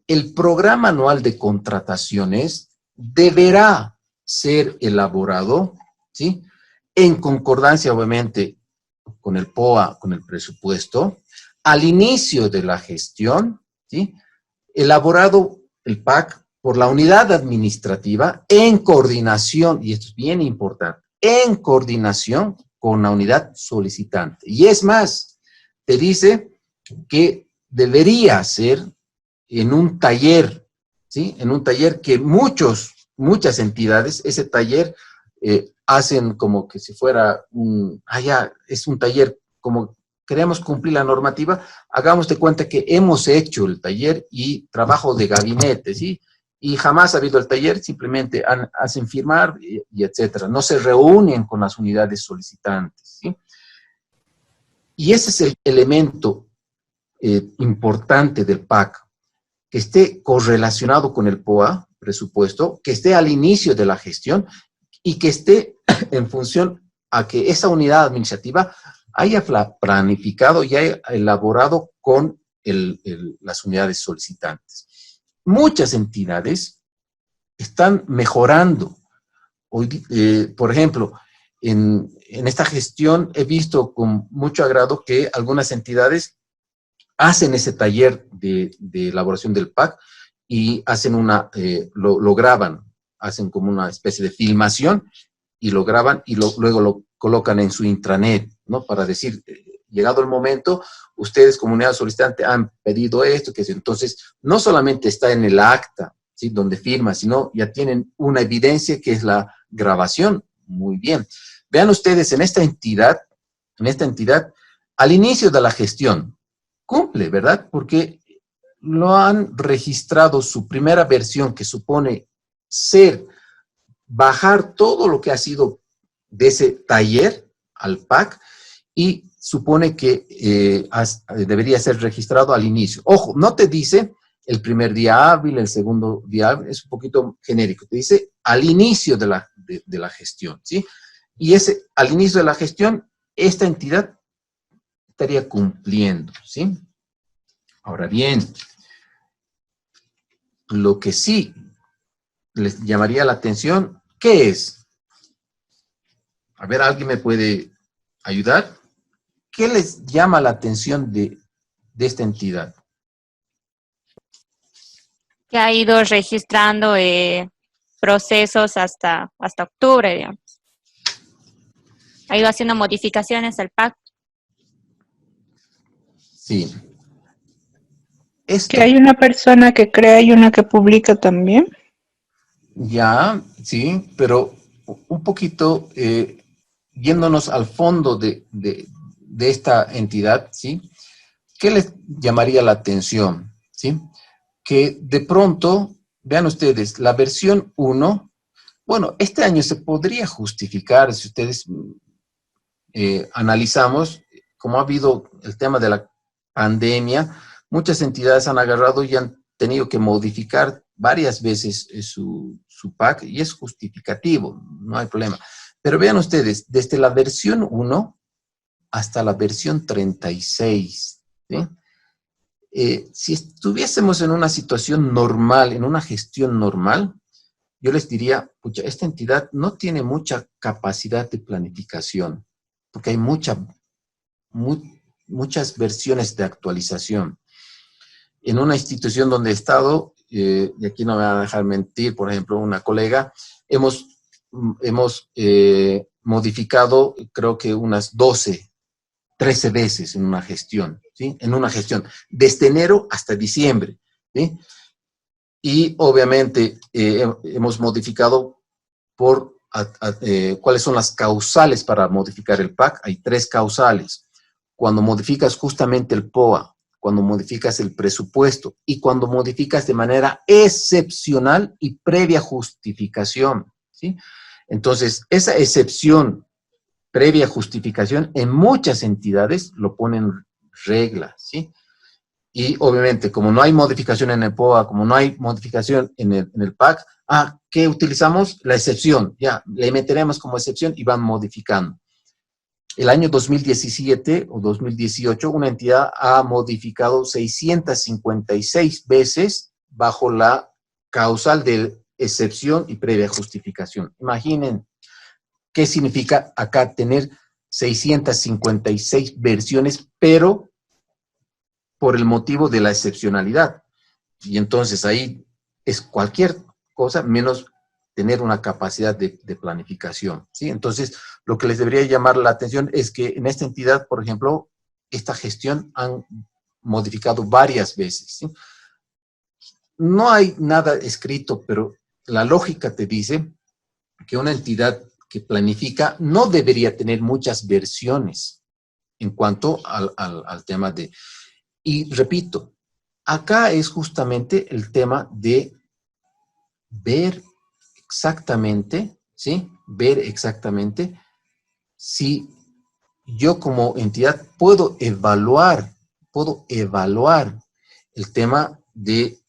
A: El programa anual de contrataciones deberá ser elaborado, ¿sí?, en concordancia, obviamente, con el POA, con el presupuesto, al inicio de la gestión, ¿sí?, elaborado el PAC por la unidad administrativa en coordinación, y esto es bien importante, en coordinación con la unidad solicitante. Y es más, te dice que debería ser en un taller, ¿sí?, en un taller que muchas entidades, ese taller hacen como que si fuera es un taller, como queremos cumplir la normativa, hagamos de cuenta que hemos hecho el taller y trabajo de gabinete, ¿sí? Y jamás ha habido el taller, simplemente hacen firmar y etcétera. No se reúnen con las unidades solicitantes, ¿sí? Y ese es el elemento importante del PAC, que esté correlacionado con el POA, presupuesto, que esté al inicio de la gestión y que esté en función a que esa unidad administrativa haya planificado y haya elaborado con las unidades solicitantes. Muchas entidades están mejorando. Hoy, por ejemplo, en esta gestión he visto con mucho agrado que algunas entidades hacen ese taller de elaboración del PAC y hacen lo graban, hacen como una especie de filmación y lo graban y luego lo colocan en su intranet, ¿no? Para decir, llegado el momento, ustedes, comunidad solicitante, han pedido esto, que entonces no solamente está en el acta, ¿sí?, donde firma, sino ya tienen una evidencia que es la grabación. Muy bien. Vean ustedes, en esta entidad, al inicio de la gestión, cumple, ¿verdad? Porque lo han registrado su primera versión, que supone bajar todo lo que ha sido de ese taller al PAC, y supone que debería ser registrado al inicio. Ojo, no te dice el primer día hábil, el segundo día hábil, es un poquito genérico, te dice al inicio de la gestión, ¿sí? Y al inicio de la gestión, esta entidad estaría cumpliendo, ¿sí? Ahora bien, lo que sí les llamaría la atención, ¿qué es? A ver, ¿alguien me puede ayudar? ¿Qué les llama la atención de esta entidad?
B: Que ha ido registrando procesos hasta octubre, digamos. Ha ido haciendo modificaciones al PAC.
A: Sí.
F: Que hay una persona que crea y una que publica también.
A: Ya, sí, pero un poquito yéndonos al fondo de esta entidad, ¿sí? ¿Qué les llamaría la atención? ¿Sí? Que de pronto, vean ustedes, la versión 1, bueno, este año se podría justificar si ustedes analizamos, como ha habido el tema de la pandemia, muchas entidades han agarrado y han tenido que modificar varias veces su PAC, y es justificativo, no hay problema. Pero vean ustedes, desde la versión 1 hasta la versión 36, ¿sí? Si estuviésemos en una situación normal, en una gestión normal, yo les diría, pucha, esta entidad no tiene mucha capacidad de planificación, porque hay muchas versiones de actualización. En una institución donde he estado, y aquí no me van a dejar mentir, por ejemplo, una colega, hemos modificado, creo que unas 13 veces en una gestión, ¿sí? En una gestión, desde enero hasta diciembre, ¿sí? Y obviamente hemos modificado cuáles son las causales para modificar el PAC. Hay 3 causales. Cuando modificas justamente el POA, cuando modificas el presupuesto y cuando modificas de manera excepcional y previa justificación, ¿sí? Entonces, esa excepción, previa justificación, en muchas entidades lo ponen regla, ¿sí? Y obviamente, como no hay modificación en el POA, como no hay modificación en el PAC, ¿qué utilizamos? La excepción, ya, le meteremos como excepción y van modificando. el año 2017 o 2018, una entidad ha modificado 656 veces bajo la causal de excepción y previa justificación. Imaginen qué significa acá tener 656 versiones, pero por el motivo de la excepcionalidad. Y entonces ahí es cualquier cosa menos tener una capacidad de planificación, ¿sí? Entonces, lo que les debería llamar la atención es que en esta entidad, por ejemplo, esta gestión han modificado varias veces, ¿sí? No hay nada escrito, pero la lógica te dice que una entidad que planifica no debería tener muchas versiones en cuanto al tema de... Y repito, acá es justamente el tema de ver exactamente, ¿sí? Ver exactamente si yo como entidad puedo evaluar el tema de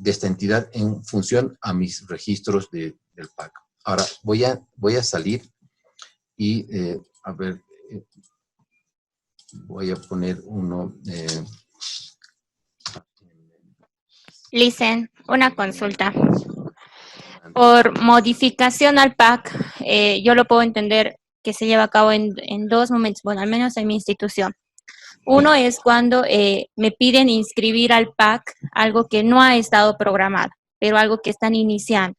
A: esta entidad en función a mis registros del PAC. Ahora, voy a salir y, a ver, voy a poner uno...
B: Listen, una consulta. Por modificación al PAC, yo lo puedo entender que se lleva a cabo en dos momentos, bueno, al menos en mi institución. Uno es cuando me piden inscribir al PAC algo que no ha estado programado, pero algo que están iniciando.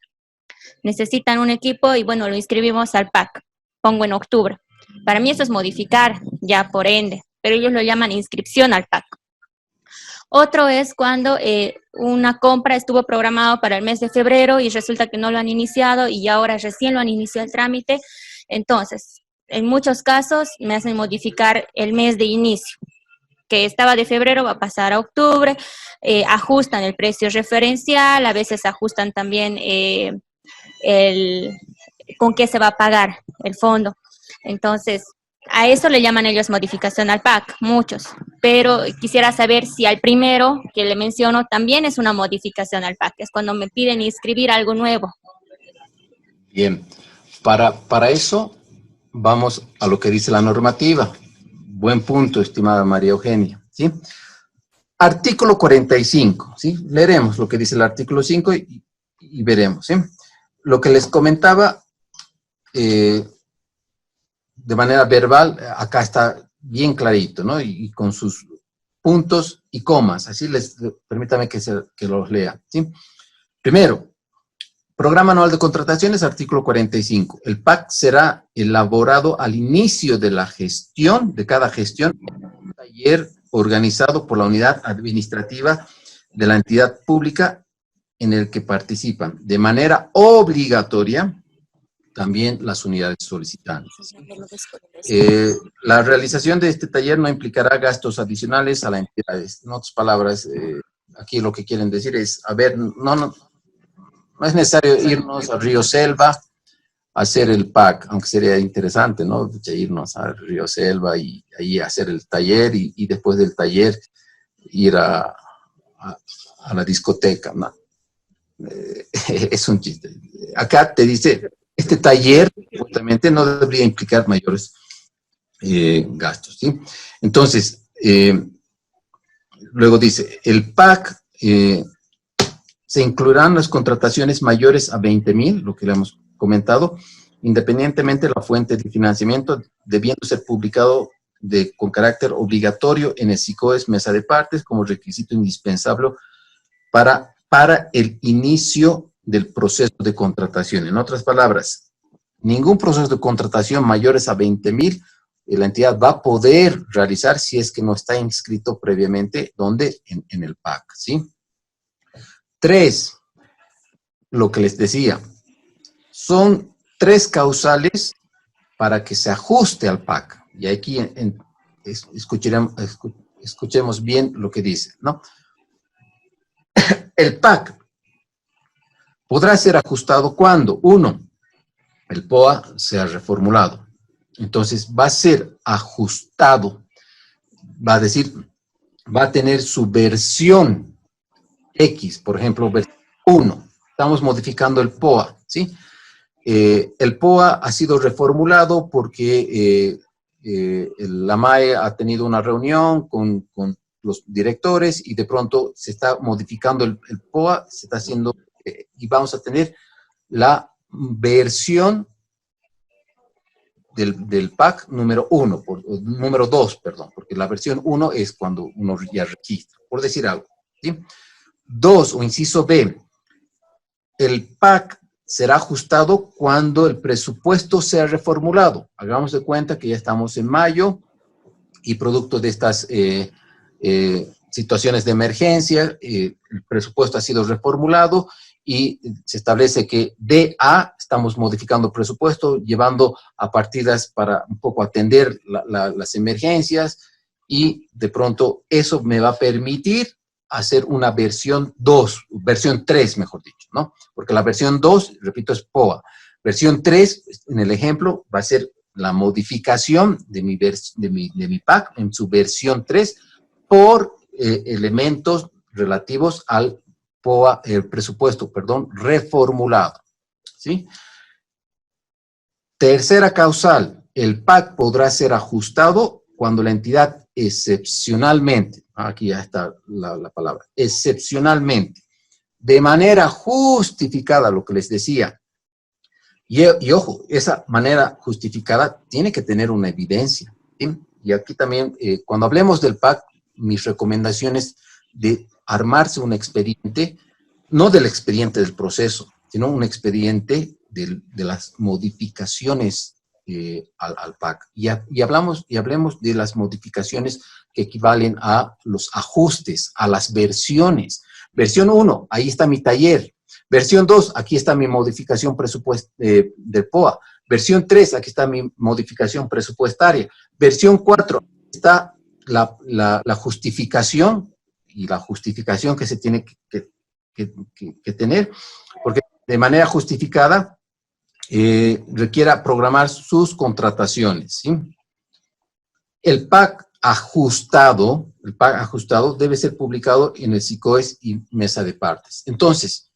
B: Necesitan un equipo y bueno, lo inscribimos al PAC, pongo en octubre. Para mí eso es modificar, ya por ende, pero ellos lo llaman inscripción al PAC. Otro es cuando una compra estuvo programada para el mes de febrero y resulta que no lo han iniciado y ahora recién lo han iniciado el trámite. Entonces, en muchos casos me hacen modificar el mes de inicio, que estaba de febrero, va a pasar a octubre, ajustan el precio referencial, a veces ajustan también con qué se va a pagar el fondo. Entonces, a eso le llaman ellos modificación al PAC, muchos. Pero quisiera saber si al primero que le menciono también es una modificación al PAC, es cuando me piden inscribir algo nuevo.
A: Bien, para eso vamos a lo que dice la normativa. Buen punto, estimada María Eugenia, ¿sí? Artículo 45, ¿sí? Leeremos lo que dice el artículo 5 y veremos, ¿sí? Lo que les comentaba de manera verbal, acá está bien clarito, ¿no? Y con sus puntos y comas, así permítame que los lea, ¿sí? Primero, Programa Anual de Contrataciones, artículo 45. El PAC será elaborado al inicio de la gestión, de cada gestión, un taller organizado por la unidad administrativa de la entidad pública en el que participan de manera obligatoria también las unidades solicitantes. La realización de este taller no implicará gastos adicionales a la entidad. En otras palabras, aquí lo que quieren decir es, a ver, no es necesario irnos a Río Selva a hacer el PAC, aunque sería interesante, ¿no? Irnos a Río Selva y ahí hacer el taller y después del taller ir a la discoteca, ¿no? Es un chiste. Acá te dice, este taller justamente no debería implicar mayores gastos, ¿sí? Entonces, luego dice, el PAC se incluirán las contrataciones mayores a 20,000, lo que le hemos comentado, independientemente de la fuente de financiamiento, debiendo ser publicado con carácter obligatorio en el SICOES Mesa de Partes como requisito indispensable para el inicio del proceso de contratación. En otras palabras, ningún proceso de contratación mayores a 20,000 la entidad va a poder realizar si es que no está inscrito previamente, ¿dónde? En el PAC, ¿sí? 3, lo que les decía, son 3 causales para que se ajuste al PAC. Y aquí escuchemos bien lo que dice, ¿no? El PAC podrá ser ajustado cuando, 1, el POA sea reformulado. Entonces va a ser ajustado, va a decir, va a tener su versión X, por ejemplo, versión 1. Estamos modificando el POA, ¿sí? El POA ha sido reformulado porque la MAE ha tenido una reunión con los directores y de pronto se está modificando el POA, se está haciendo, y vamos a tener la versión del PAC número 1, número 2, perdón, porque la versión 1 es cuando uno ya registra, por decir algo, ¿sí? 2, o inciso B, el PAC será ajustado cuando el presupuesto sea reformulado. Hagamos de cuenta que ya estamos en mayo y producto de estas situaciones de emergencia, el presupuesto ha sido reformulado y se establece que de A estamos modificando el presupuesto, llevando a partidas para un poco atender las emergencias y de pronto eso me va a permitir hacer una versión 2, versión 3, mejor dicho, ¿no? Porque la versión 2, repito, es POA. Versión 3, en el ejemplo, va a ser la modificación de mi PAC en su versión 3 por elementos relativos al POA, el presupuesto, perdón, reformulado, ¿sí? Tercera causal, el PAC podrá ser ajustado cuando la entidad excepcionalmente, aquí ya está la palabra, excepcionalmente, de manera justificada, lo que les decía, y ojo, esa manera justificada tiene que tener una evidencia, ¿sí? Y aquí también, cuando hablemos del PAC, mis recomendaciones de armarse un expediente, no del expediente del proceso, sino un expediente de las modificaciones al PAC. Y hablemos de las modificaciones que equivalen a los ajustes, a las versiones. Versión 1, ahí está mi taller. Versión 2, aquí está mi modificación del POA. Versión 3, aquí está mi modificación presupuestaria. Versión 4, está la justificación, y la justificación que se tiene que tener, porque de manera justificada requiera programar sus contrataciones, ¿sí? El PAC ajustado debe ser publicado en el SICOES y mesa de partes. Entonces,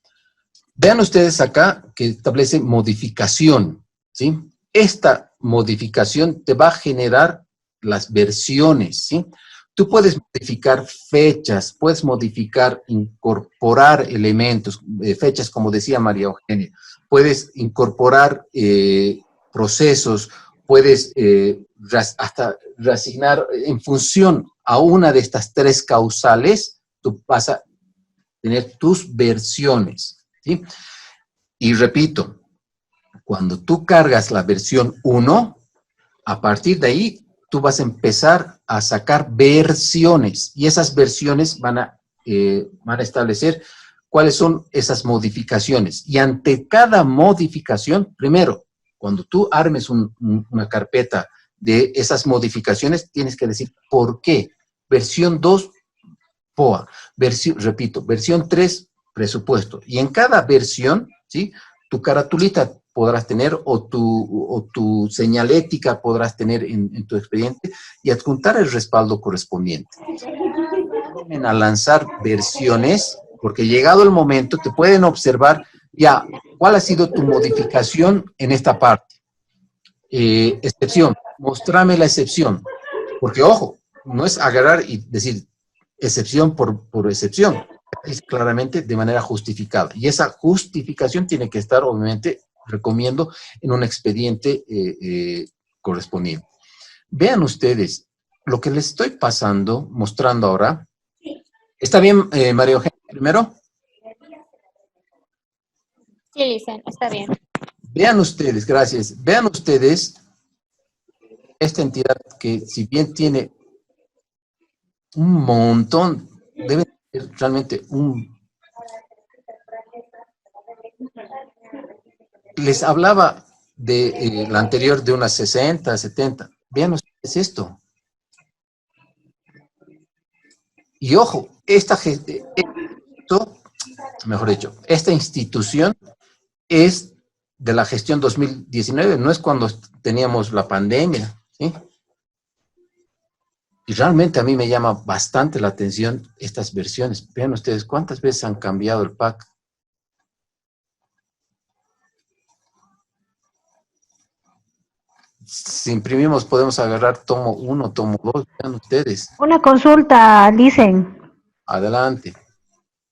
A: vean ustedes acá que establece modificación, ¿sí? Esta modificación te va a generar las versiones, ¿sí? Tú puedes modificar fechas, puedes modificar, incorporar elementos, fechas como decía María Eugenia, puedes incorporar procesos, puedes hasta reasignar en función a una de estas tres causales, tú vas a tener tus versiones, ¿sí? Y repito, cuando tú cargas la versión 1, a partir de ahí, tú vas a empezar a sacar versiones y esas versiones van a establecer cuáles son esas modificaciones. Y ante cada modificación, primero, cuando tú armes una carpeta de esas modificaciones, tienes que decir por qué. Versión 2, POA. Repito, versión 3, presupuesto. Y en cada versión, ¿sí? Tu caratulita podrás tener o tu señalética podrás tener en tu expediente y adjuntar el respaldo correspondiente. A lanzar versiones, porque llegado el momento te pueden observar ya cuál ha sido tu modificación en esta parte. Excepción, mostrame la excepción, porque ojo, no es agarrar y decir excepción por excepción, es claramente de manera justificada y esa justificación tiene que estar obviamente, recomiendo, en un expediente correspondiente. Vean ustedes, lo que les estoy mostrando ahora. ¿Está bien, María Eugenia, primero?
B: Sí, Licen, está bien.
A: Vean ustedes, gracias. Vean ustedes esta entidad que si bien tiene un montón, debe ser realmente Les hablaba de la anterior de unas 60, 70. Vean ustedes esto. Y ojo, esta institución es de la gestión 2019, no es cuando teníamos la pandemia, ¿sí? Y realmente a mí me llama bastante la atención estas versiones. Vean ustedes cuántas veces han cambiado el PAC. Si imprimimos, podemos agarrar tomo 1, tomo 2, vean ustedes.
E: Una consulta, Licen.
A: Adelante.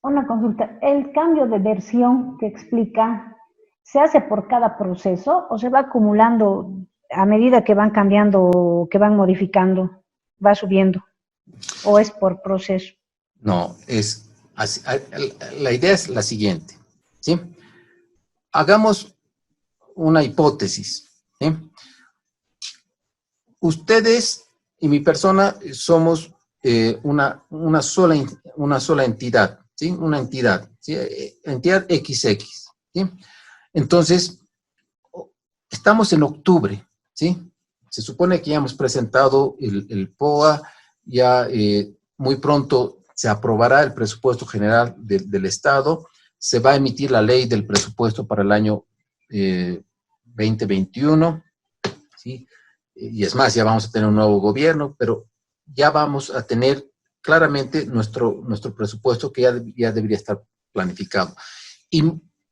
E: Una consulta. ¿El cambio de versión que explica se hace por cada proceso o se va acumulando a medida que van cambiando, que van modificando, va subiendo? ¿O es por proceso?
A: No, es así, la idea es la siguiente, ¿sí? Hagamos una hipótesis, ¿sí? Ustedes y mi persona somos una sola entidad, ¿sí? Una entidad, ¿sí? Entidad XX, ¿sí? Entonces, estamos en octubre, ¿sí? Se supone que ya hemos presentado el POA, ya muy pronto se aprobará el presupuesto general del Estado, se va a emitir la ley del presupuesto para el año 2021, ¿sí? Y es más, ya vamos a tener un nuevo gobierno, pero ya vamos a tener claramente nuestro presupuesto que ya debería estar planificado. Y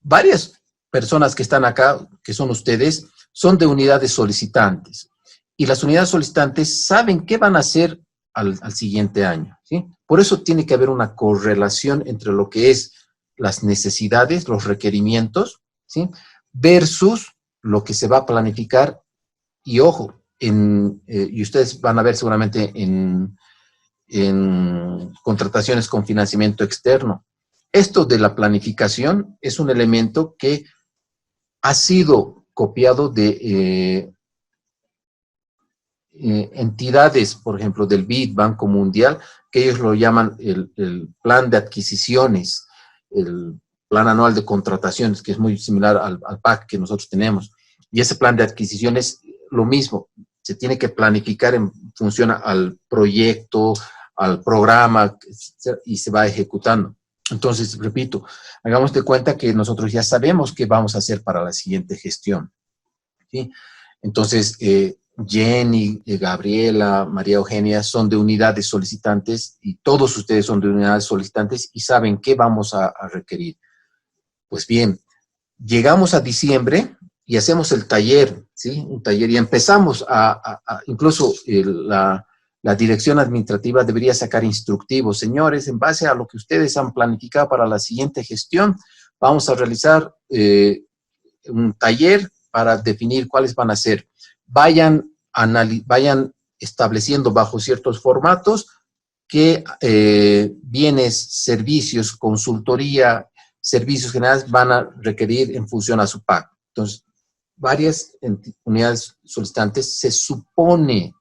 A: varias personas que están acá, que son ustedes, son de unidades solicitantes. Y las unidades solicitantes saben qué van a hacer al siguiente año, ¿sí? Por eso tiene que haber una correlación entre lo que es las necesidades, los requerimientos, ¿sí? Versus lo que se va a planificar. Y ojo, y ustedes van a ver seguramente en contrataciones con financiamiento externo. Esto de la planificación es un elemento que ha sido copiado de entidades, por ejemplo, del BID, Banco Mundial, que ellos lo llaman el plan de adquisiciones, el plan anual de contrataciones, que es muy similar al PAC que nosotros tenemos. Y ese plan de adquisiciones, lo mismo, se tiene que planificar en función al proyecto, al programa, y se va ejecutando. Entonces, repito, hagamos de cuenta que nosotros ya sabemos qué vamos a hacer para la siguiente gestión, ¿sí? Entonces, Jenny, Gabriela, María Eugenia son de unidades solicitantes y todos ustedes son de unidades solicitantes y saben qué vamos a requerir. Pues bien, llegamos a diciembre y hacemos el taller, ¿sí? Un taller y empezamos incluso la dirección administrativa debería sacar instructivos. Señores, en base a lo que ustedes han planificado para la siguiente gestión, vamos a realizar un taller para definir cuáles van a ser. Vayan estableciendo bajo ciertos formatos qué bienes, servicios, consultoría, servicios generales van a requerir en función a su PAC. Entonces, varias unidades solicitantes se supone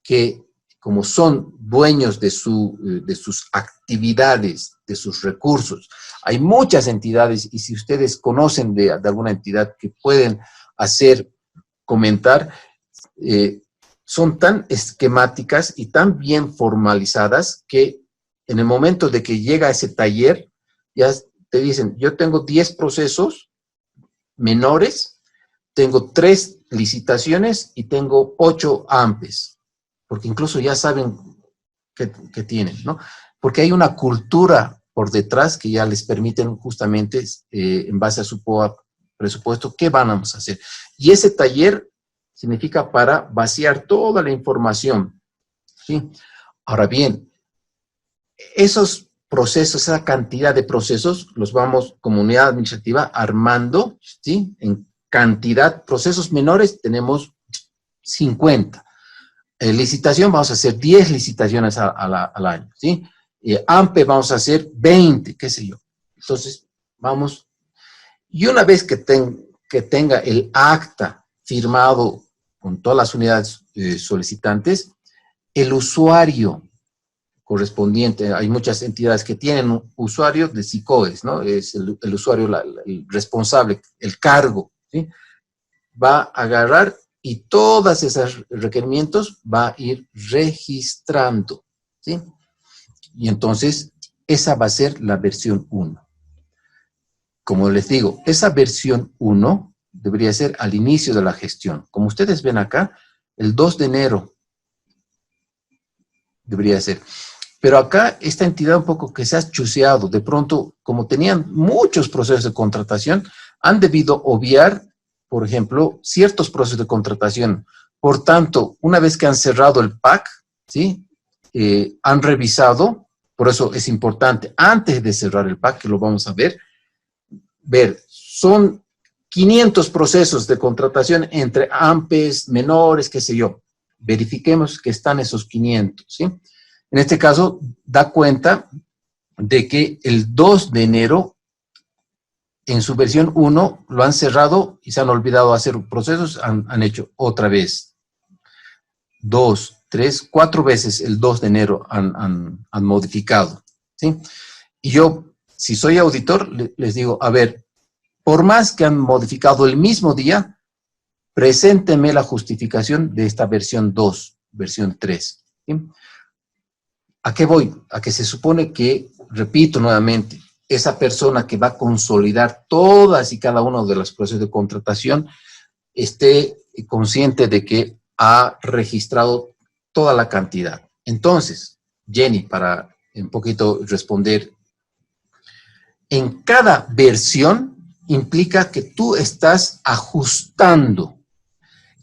A: que como son dueños de sus actividades, de sus recursos, hay muchas entidades y si ustedes conocen de alguna entidad que pueden comentar, son tan esquemáticas y tan bien formalizadas que en el momento de que llega ese taller, ya te dicen, yo tengo 10 procesos menores, tengo 3 licitaciones y tengo 8 AMPES, porque incluso ya saben que tienen, ¿no? Porque hay una cultura por detrás que ya les permiten justamente, en base a su presupuesto, qué vamos a hacer. Y ese taller significa para vaciar toda la información, ¿sí? Ahora bien, esos procesos, esa cantidad de procesos, los vamos, como unidad administrativa, armando, ¿sí? En cantidad, procesos menores tenemos 50. Licitación, vamos a hacer 10 licitaciones al año, ¿sí? AMPE vamos a hacer 20, qué sé yo. Entonces, vamos, y una vez que tenga el acta firmado con todas las unidades solicitantes, el usuario correspondiente, hay muchas entidades que tienen un usuario de SICOES, ¿no? Es el usuario, el responsable, el cargo, ¿sí? Va a agarrar y todos esos requerimientos va a ir registrando, ¿sí? Y entonces, esa va a ser la versión 1. Como les digo, esa versión 1 debería ser al inicio de la gestión. Como ustedes ven acá, el 2 de enero debería ser. Pero acá, esta entidad un poco que se ha chuseado, de pronto, como tenían muchos procesos de contratación, han debido obviar, por ejemplo, ciertos procesos de contratación. Por tanto, una vez que han cerrado el PAC, ¿sí? Han revisado, por eso es importante, antes de cerrar el PAC, que lo vamos a ver, son 500 procesos de contratación entre AMPES, menores, qué sé yo. Verifiquemos que están esos 500, ¿sí? En este caso, da cuenta de que el 2 de enero, en su versión 1, lo han cerrado y se han olvidado hacer procesos, han hecho otra vez. 2, 3, 4 veces el 2 de enero han modificado, ¿sí? Y yo, si soy auditor, les digo, a ver, por más que han modificado el mismo día, presénteme la justificación de esta versión 2, versión 3, ¿sí? ¿A qué voy? A que se supone que, repito nuevamente, esa persona que va a consolidar todas y cada uno de los procesos de contratación esté consciente de que ha registrado toda la cantidad. Entonces, Jenny, para un poquito responder, en cada versión implica que tú estás ajustando.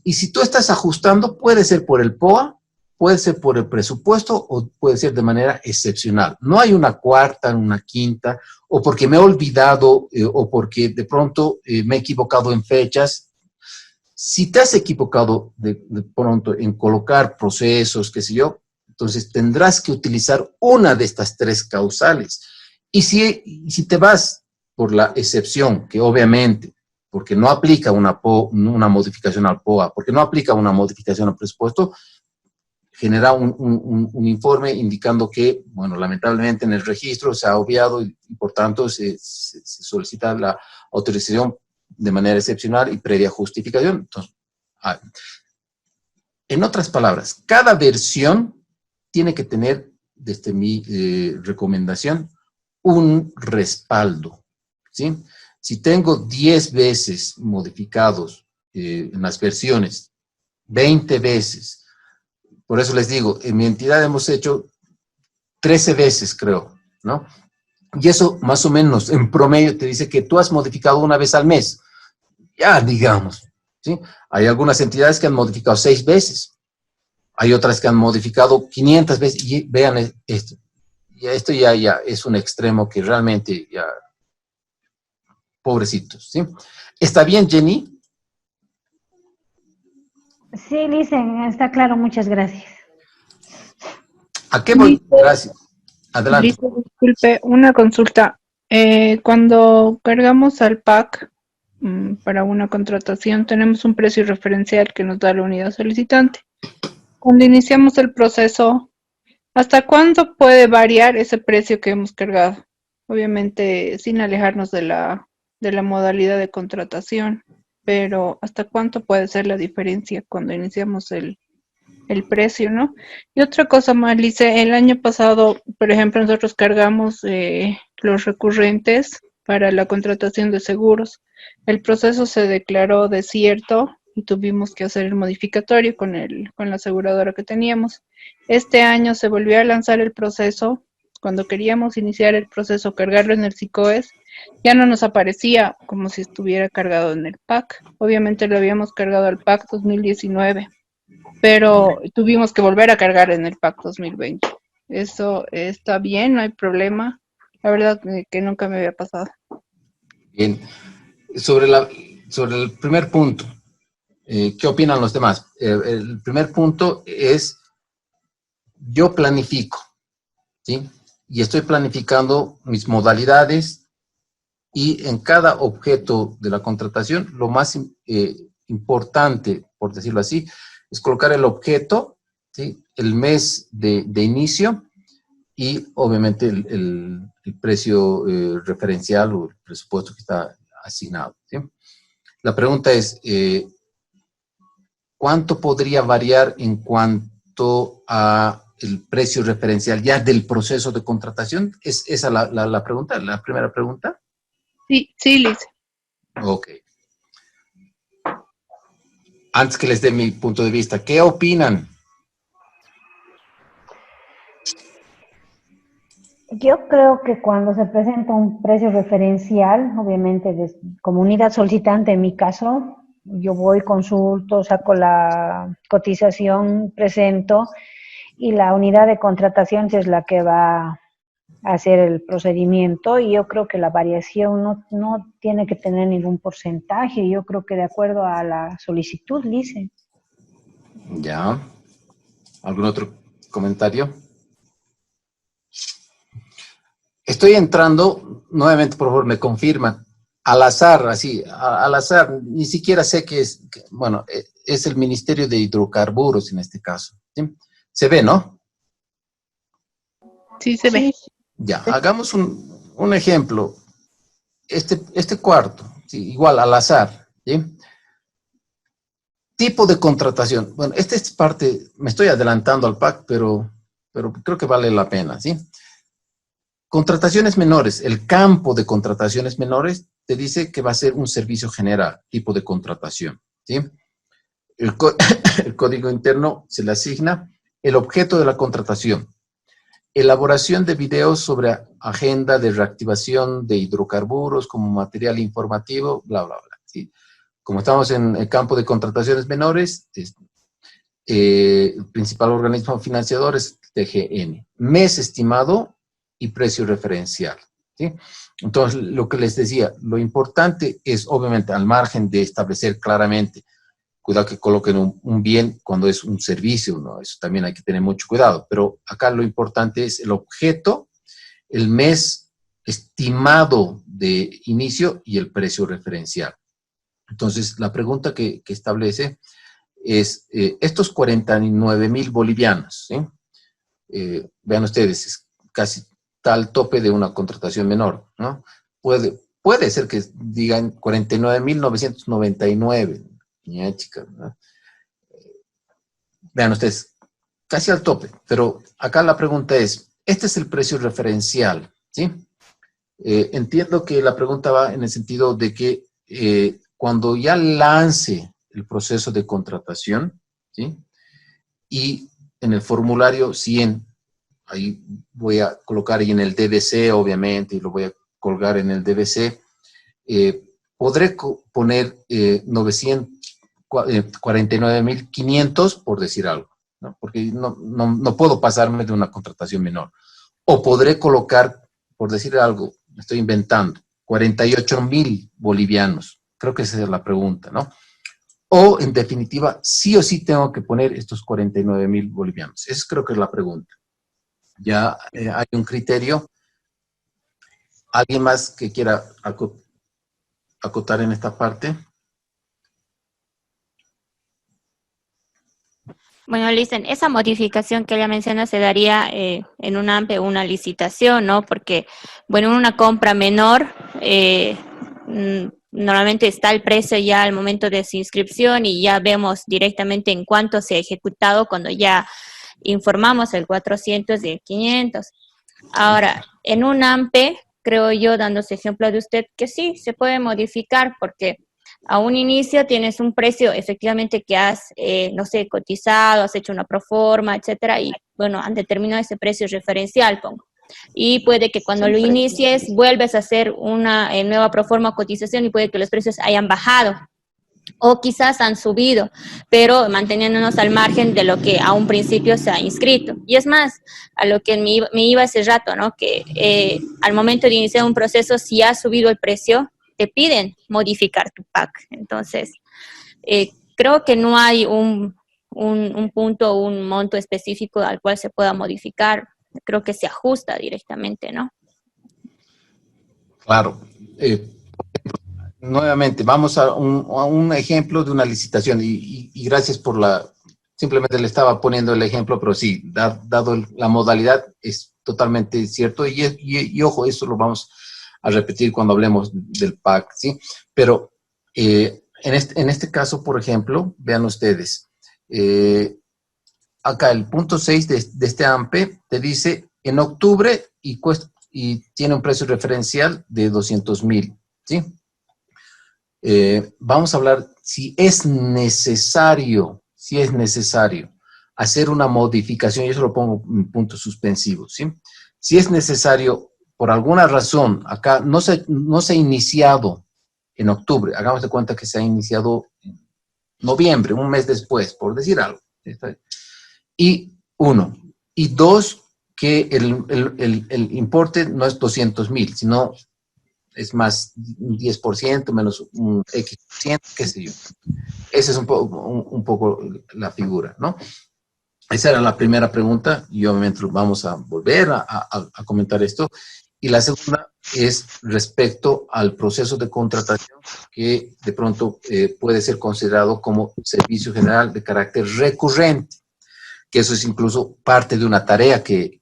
A: Y si tú estás ajustando, puede ser por el POA, puede ser por el presupuesto o puede ser de manera excepcional. No hay una cuarta, una quinta, o porque me he olvidado o porque de pronto me he equivocado en fechas. Si te has equivocado de pronto en colocar procesos, qué sé yo, entonces tendrás que utilizar una de estas 3 causales. Y si te vas por la excepción, que obviamente, porque no aplica una modificación al POA, porque no aplica una modificación al presupuesto, genera un informe indicando que, bueno, lamentablemente en el registro se ha obviado y por tanto se solicita la autorización de manera excepcional y previa justificación. Entonces, en otras palabras, cada versión tiene que tener, desde mi recomendación, un respaldo, ¿sí? Si tengo 10 veces modificados en las versiones, 20 veces, por eso les digo, en mi entidad hemos hecho 13 veces, creo, ¿no? Y eso más o menos en promedio te dice que tú has modificado una vez al mes, ya digamos, ¿sí? Hay algunas entidades que han modificado 6 veces, hay otras que han modificado 500 veces, y vean esto. Y esto ya es un extremo que realmente ya, pobrecitos, ¿sí? ¿Está bien, Jenny?
E: Sí, Licen, está claro, muchas gracias.
A: ¿A qué voy? Gracias. Adelante.
M: Listo, disculpe, una consulta. Cuando cargamos al PAC para una contratación, tenemos un precio referencial que nos da la unidad solicitante. Cuando iniciamos el proceso, ¿hasta cuándo puede variar ese precio que hemos cargado? Obviamente sin alejarnos de la modalidad de contratación, pero ¿hasta cuánto puede ser la diferencia cuando iniciamos el precio, ¿no? Y otra cosa más, Lice, el año pasado, por ejemplo, nosotros cargamos los recurrentes para la contratación de seguros. El proceso se declaró desierto y tuvimos que hacer el modificatorio con la aseguradora que teníamos. Este año se volvió a lanzar el proceso. Cuando queríamos iniciar el proceso, cargarlo en el SICOES, ya no nos aparecía como si estuviera cargado en el PAC. Obviamente lo habíamos cargado al PAC 2019. Pero tuvimos que volver a cargar en el PAC 2020. Eso está bien, no hay problema. La verdad que nunca me había pasado.
A: Bien. Sobre el primer punto, ¿qué opinan los demás? El primer punto es, yo planifico, ¿sí? Y estoy planificando mis modalidades y en cada objeto de la contratación, lo más importante, por decirlo así, es colocar el objeto, ¿sí? El mes de inicio y obviamente el precio referencial o el presupuesto que está asignado, ¿sí? La pregunta es, ¿cuánto podría variar en cuanto a el precio referencial ya del proceso de contratación? ¿Es esa la pregunta, la primera pregunta?
M: Sí, Liz.
A: Ok. Antes que les dé mi punto de vista, ¿qué opinan?
E: Yo creo que cuando se presenta un precio referencial, obviamente como unidad solicitante en mi caso, yo voy, consulto, saco la cotización, presento, y la unidad de contratación es la que va a hacer el procedimiento, y yo creo que la variación no tiene que tener ningún porcentaje, yo creo que de acuerdo a la solicitud, Lice.
A: Ya. ¿Algún otro comentario? Estoy entrando, nuevamente, por favor, me confirman, al azar, así, al azar, ni siquiera sé qué es, bueno, es el Ministerio de Hidrocarburos en este caso, ¿sí? Se ve, ¿no?
M: Sí, se ve.
A: Ya, hagamos un ejemplo. Este cuarto, sí, igual, al azar, ¿sí? Tipo de contratación. Bueno, esta es parte, me estoy adelantando al PAC, pero creo que vale la pena, ¿sí? Contrataciones menores, el campo de contrataciones menores te dice que va a ser un servicio general, tipo de contratación, ¿sí? El código interno se le asigna el objeto de la contratación, elaboración de videos sobre agenda de reactivación de hidrocarburos como material informativo, bla, bla, bla, ¿sí? Como estamos en el campo de contrataciones menores, el principal organismo financiador es TGN. Mes estimado y precio referencial, ¿sí? Entonces, lo que les decía, lo importante es, obviamente, al margen de establecer claramente, cuidado que coloquen un bien cuando es un servicio, ¿no? Eso también hay que tener mucho cuidado, pero acá lo importante es el objeto, el mes estimado de inicio y el precio referencial. Entonces, la pregunta que establece es, estos 49,000 bolivianos, ¿sí? Vean ustedes, es casi tal tope de una contratación menor, ¿no? Puede ser que digan 49,999, ya, chicas, ¿no? Vean ustedes, casi al tope, pero acá la pregunta es, este es el precio referencial, ¿sí? Entiendo que la pregunta va en el sentido de que cuando ya lance el proceso de contratación, ¿sí? Y en el formulario 100, ahí voy a colocar ahí en el DBC, obviamente, y lo voy a colgar en el DBC, podré poner 49,500, por decir algo, ¿no? Porque no puedo pasarme de una contratación menor. O podré colocar, por decir algo, me estoy inventando, 48,000 bolivianos. Creo que esa es la pregunta, ¿no? O, en definitiva, sí o sí tengo que poner estos 49,000 bolivianos. Esa creo que es la pregunta. Ya hay un criterio. ¿Alguien más que quiera acotar en esta parte?
B: Bueno, Listen, esa modificación que ella menciona se daría en un AMPE, una licitación, ¿no? Porque, bueno, en una compra menor, normalmente está el precio ya al momento de su inscripción y ya vemos directamente en cuánto se ha ejecutado cuando ya informamos el 400 y el 500. Ahora, en un AMPE, creo yo, dándose ejemplo de usted, que sí, se puede modificar porque a un inicio tienes un precio efectivamente que has, no sé, cotizado, has hecho una proforma, etcétera, y bueno, han determinado ese precio referencial, pongo. Y puede que cuando lo inicies vuelves a hacer una nueva proforma o cotización y puede que los precios hayan bajado o quizás han subido, pero manteniéndonos al margen de lo que a un principio se ha inscrito. Y es más, a lo que me iba hace rato, ¿no? Que al momento de iniciar un proceso, si ha subido el precio, te piden modificar tu PAC. Entonces, creo que no hay un punto, un monto específico al cual se pueda modificar. Creo que se ajusta directamente, ¿no?
A: Claro. Nuevamente, vamos a un ejemplo de una licitación y gracias por simplemente le estaba poniendo el ejemplo, pero sí, dado la modalidad, es totalmente cierto y ojo, eso lo vamos a repetir cuando hablemos del PAC, ¿sí? Pero en este caso, por ejemplo, vean ustedes, acá el punto 6 de este AMPE te dice en octubre y tiene un precio referencial de 200,000, ¿sí? Vamos a hablar si es necesario hacer una modificación, y eso lo pongo en puntos suspensivos, ¿sí? Si es necesario, por alguna razón, acá no se ha iniciado en octubre. Hagamos de cuenta que se ha iniciado en noviembre, un mes después, por decir algo. Y uno. Y dos, que el importe no es 200,000, sino es más un 10%, menos un X%, qué sé yo. Esa es un poco la figura, ¿no? Esa era la primera pregunta y obviamente vamos a volver a comentar esto. Y la segunda es respecto al proceso de contratación que de pronto puede ser considerado como servicio general de carácter recurrente, que eso es incluso parte de una tarea que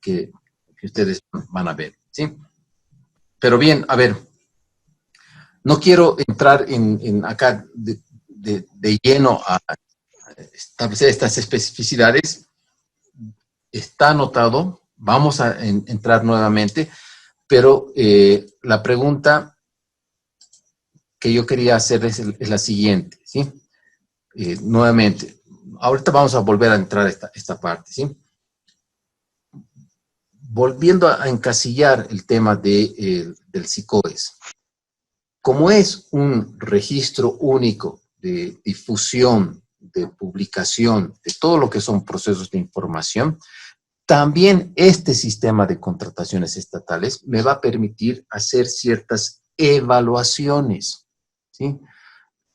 A: ustedes van a ver, ¿sí? Pero bien, a ver, no quiero entrar en acá de lleno a establecer estas especificidades. Está anotado, vamos a entrar nuevamente, pero la pregunta que yo quería hacer es la siguiente, ¿sí? Nuevamente, ahorita vamos a volver a entrar a esta parte, ¿sí? Volviendo a encasillar el tema del SICOES. Como es un registro único de difusión, de publicación, de todo lo que son procesos de información, también este sistema de contrataciones estatales me va a permitir hacer ciertas evaluaciones, ¿sí?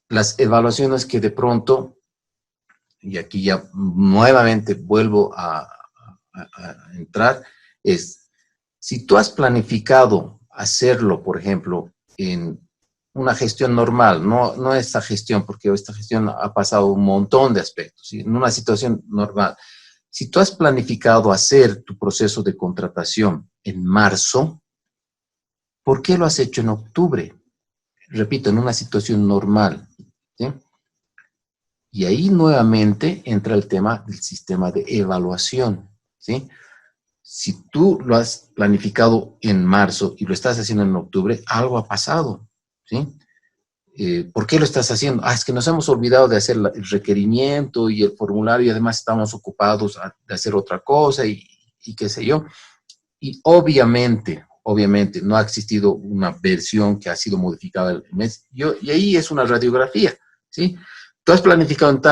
A: Las evaluaciones que de pronto, y aquí ya nuevamente vuelvo a entrar, es, si tú has planificado hacerlo, por ejemplo, en una gestión normal, no esta gestión, porque esta gestión ha pasado un montón de aspectos, ¿sí? En una situación normal. Si tú has planificado hacer tu proceso de contratación en marzo, ¿por qué lo has hecho en octubre? Repito, en una situación normal, ¿sí? Y ahí nuevamente entra el tema del sistema de evaluación, ¿sí? Si tú lo has planificado en marzo y lo estás haciendo en octubre, algo ha pasado, ¿sí? ¿Por qué lo estás haciendo? Es que nos hemos olvidado de hacer el requerimiento y el formulario y además estamos ocupados de hacer otra cosa y qué sé yo. Y obviamente no ha existido una versión que ha sido modificada el mes. Y ahí es una radiografía, ¿sí? Tú has planificado en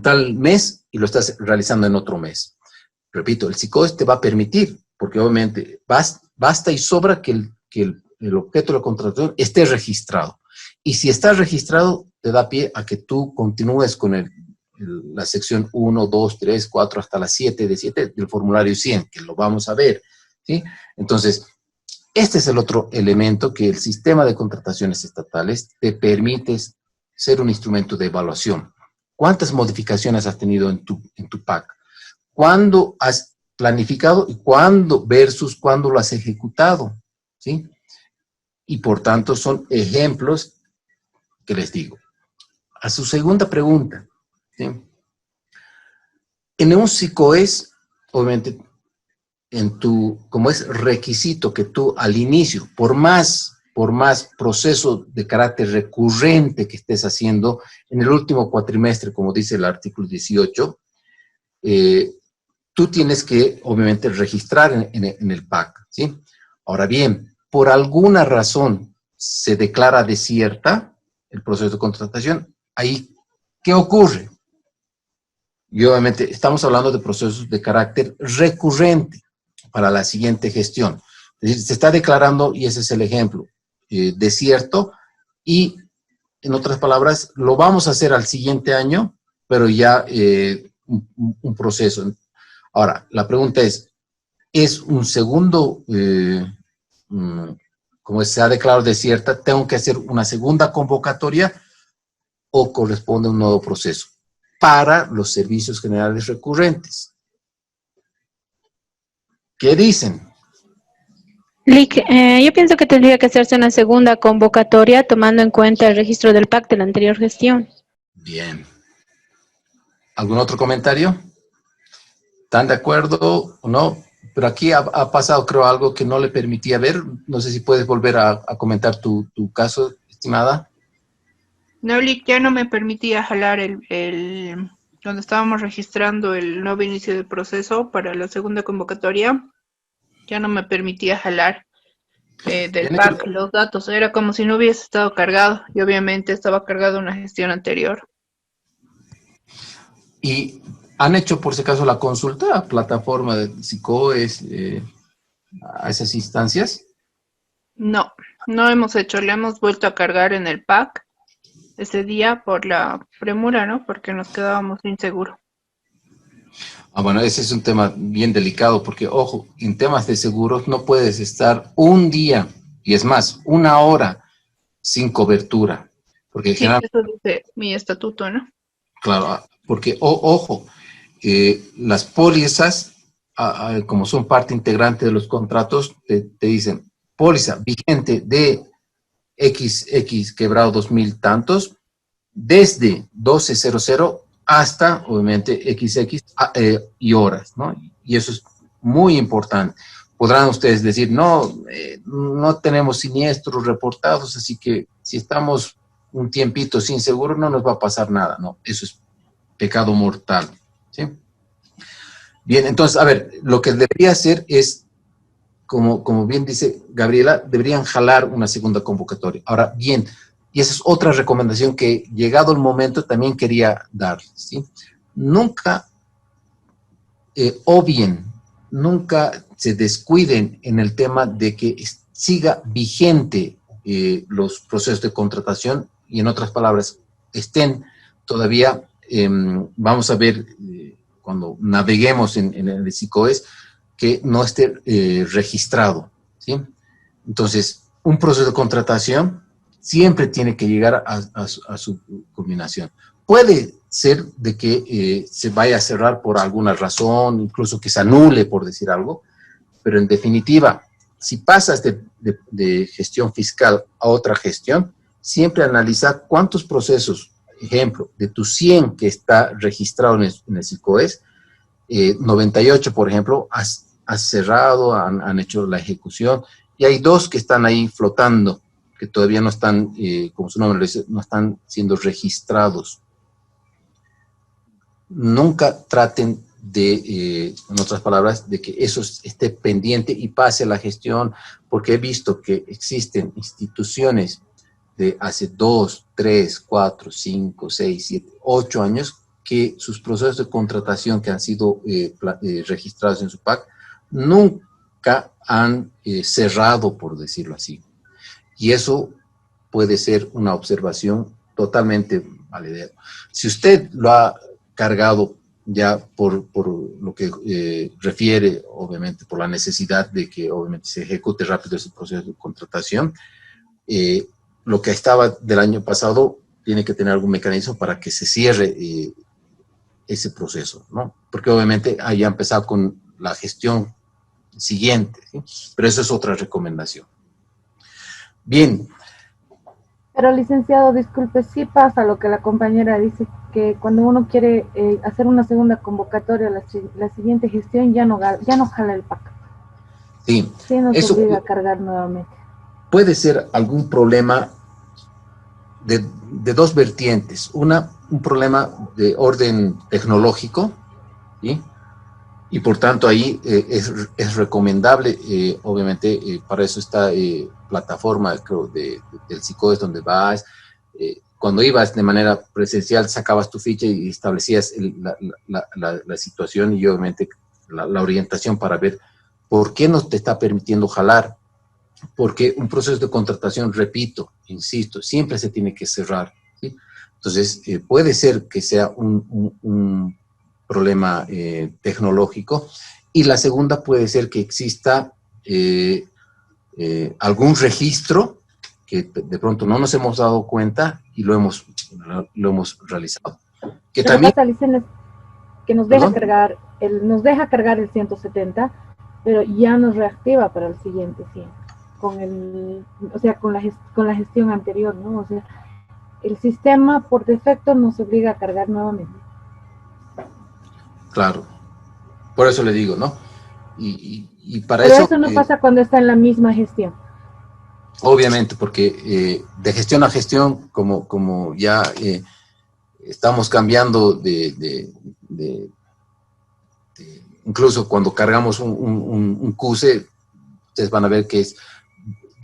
A: tal mes y lo estás realizando en otro mes. Repito, el SICOES te va a permitir, porque obviamente basta y sobra que el objeto de la contratación esté registrado. Y si está registrado, te da pie a que tú continúes con la sección 1, 2, 3, 4, hasta la 7 de 7 del formulario 100, que lo vamos a ver, ¿sí? Entonces, este es el otro elemento que el sistema de contrataciones estatales te permite ser un instrumento de evaluación. ¿Cuántas modificaciones has tenido en tu PAC? ¿Cuándo has planificado y cuándo versus cuándo lo has ejecutado? ¿Sí? Y por tanto son ejemplos que les digo. A su segunda pregunta, ¿sí? En un SICOES, obviamente, como es requisito que tú al inicio, por más proceso de carácter recurrente que estés haciendo, en el último cuatrimestre, como dice el artículo 18, tú tienes que, obviamente, registrar en el PAC, ¿sí? Ahora bien, por alguna razón se declara desierta el proceso de contratación, ahí, ¿qué ocurre? Y obviamente estamos hablando de procesos de carácter recurrente para la siguiente gestión. Es decir, se está declarando, y ese es el ejemplo, desierto, y en otras palabras, lo vamos a hacer al siguiente año, pero ya un proceso. Ahora, la pregunta ¿es un segundo, como se ha declarado desierta, tengo que hacer una segunda convocatoria o corresponde a un nuevo proceso para los servicios generales recurrentes? ¿Qué dicen?
F: Lic, yo pienso que tendría que hacerse una segunda convocatoria tomando en cuenta el registro del PAC de la anterior gestión.
A: Bien. ¿Algún otro comentario? ¿Están de acuerdo o no? Pero aquí ha pasado, creo, algo que no le permitía ver. No sé si puedes volver a comentar tu caso, estimada.
M: No, Lic, ya no me permitía jalar donde estábamos registrando el nuevo inicio del proceso para la segunda convocatoria. Ya no me permitía jalar. del PAC, los datos. Era como si no hubiese estado cargado y obviamente estaba cargado una gestión anterior.
A: ¿Y han hecho por si acaso la consulta a plataforma de SICOES a esas instancias?
M: No, no hemos hecho, le hemos vuelto a cargar en el PAC ese día por la premura, ¿no? Porque nos quedábamos inseguros.
A: Bueno, ese es un tema bien delicado porque, ojo, en temas de seguros no puedes estar un día, y es más, una hora sin cobertura. Porque
M: Sí, eso dice mi estatuto, ¿no?
A: Claro, porque, ojo, las pólizas, como son parte integrante de los contratos, te dicen, póliza vigente de XX quebrado 2000 tantos, desde 1200 hasta, obviamente, XX y horas, ¿no? Y eso es muy importante. Podrán ustedes decir, no, no tenemos siniestros reportados, así que si estamos un tiempito sin seguro no nos va a pasar nada, ¿no? Eso es pecado mortal, ¿sí? Bien, entonces, a ver, lo que debería hacer es, como bien dice Gabriela, deberían jalar una segunda convocatoria. Ahora, bien, y esa es otra recomendación que, llegado el momento, también quería darles, ¿sí? Nunca obvien, nunca se descuiden en el tema de que siga vigente los procesos de contratación y, en otras palabras, estén todavía, vamos a ver cuando naveguemos en el SICOES, que no esté registrado, ¿sí? Entonces, un proceso de contratación siempre tiene que llegar a su culminación. Puede ser de que se vaya a cerrar por alguna razón, incluso que se anule, por decir algo, pero en definitiva, si pasas de gestión fiscal a otra gestión, siempre analiza cuántos procesos, ejemplo, de tus 100 que está registrado en el SICOES, 98, por ejemplo, has cerrado, han hecho la ejecución, y hay 2 que están ahí flotando, que todavía no están, como su nombre lo dice, no están siendo registrados. Nunca traten de, en otras palabras, de que eso esté pendiente y pase la gestión, porque he visto que existen instituciones de hace 2, 3, 4, 5, 6, 7, 8 años que sus procesos de contratación que han sido registrados en su PAC nunca han cerrado, por decirlo así. Y eso puede ser una observación totalmente válida. Si usted lo ha cargado ya por lo que refiere, obviamente, por la necesidad de que obviamente se ejecute rápido ese proceso de contratación, lo que estaba del año pasado tiene que tener algún mecanismo para que se cierre ese proceso, ¿no? Porque obviamente ahí ha empezado con la gestión siguiente, ¿sí? Pero eso es otra recomendación. Bien.
D: Pero, licenciado, disculpe, sí pasa lo que la compañera dice, que cuando uno quiere hacer una segunda convocatoria, la siguiente gestión ya no jala el PAC.
A: Sí.
D: Sí nos
A: eso
D: obliga a cargar nuevamente.
A: Puede ser algún problema de 2 vertientes. Un problema de orden tecnológico, ¿sí? Y por tanto ahí es recomendable, obviamente, para eso está plataforma, creo, del SICOES, donde vas. Cuando ibas de manera presencial, sacabas tu ficha y establecías la situación y obviamente la orientación para ver por qué no te está permitiendo jalar. Porque un proceso de contratación, repito, insisto, siempre se tiene que cerrar, ¿sí? Entonces, puede ser que sea un problema tecnológico, y la segunda puede ser que exista algún registro que de pronto no nos hemos dado cuenta y lo hemos realizado. Que
D: Pero
A: también,
D: pasa, Licen, que nos deja cargar el 170, pero ya nos reactiva para el siguiente 100. Con la gestión anterior, ¿no? O sea, el sistema por defecto nos obliga a cargar nuevamente.
A: claro, por eso le digo, ¿no? Y para
D: Pero
A: eso...
D: eso no pasa cuando está en la misma gestión.
A: Obviamente, porque de gestión a gestión, como ya estamos cambiando incluso cuando cargamos un QC, ustedes van a ver que es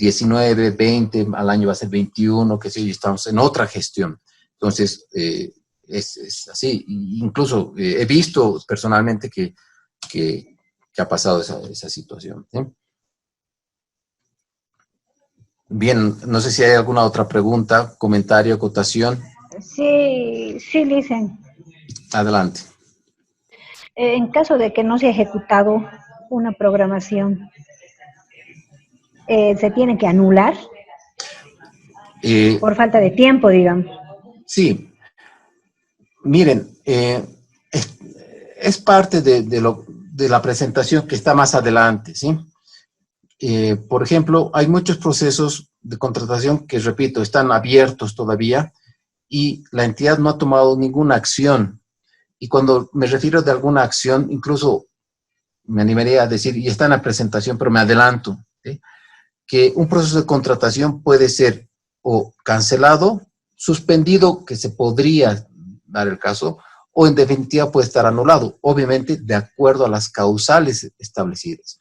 A: 19, 20, al año va a ser 21, que sé yo, estamos en otra gestión. Entonces, es así. Incluso he visto personalmente que ha pasado esa situación, ¿sí? Bien, no sé si hay alguna otra pregunta, comentario, acotación.
E: Sí, sí, Licen.
A: Adelante.
E: En caso de que no se ha ejecutado una programación, ¿se tiene que anular? Por falta de tiempo, digamos.
A: Sí. Miren, es parte de la presentación que está más adelante, ¿sí? Por ejemplo, hay muchos procesos de contratación que, repito, están abiertos todavía y la entidad no ha tomado ninguna acción. Y cuando me refiero de alguna acción, incluso me animaría a decir, y está en la presentación, pero me adelanto, ¿sí? Que un proceso de contratación puede ser o cancelado, suspendido, que se podría dar el caso, o en definitiva puede estar anulado, obviamente de acuerdo a las causales establecidas.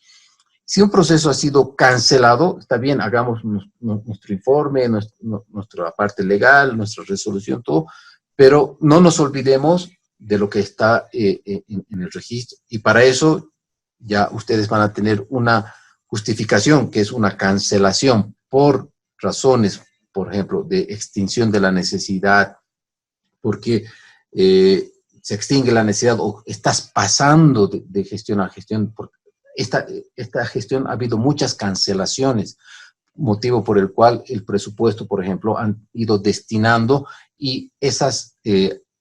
A: Si un proceso ha sido cancelado, está bien, hagamos nuestro informe, nuestra parte legal, nuestra resolución, todo, pero no nos olvidemos de lo que está en el registro. Y para eso ya ustedes van a tener una justificación, que es una cancelación por razones, por ejemplo, de extinción de la necesidad, porque se extingue la necesidad o estás pasando de gestión a gestión. Porque esta gestión ha habido muchas cancelaciones, motivo por el cual el presupuesto, por ejemplo, han ido destinando y esas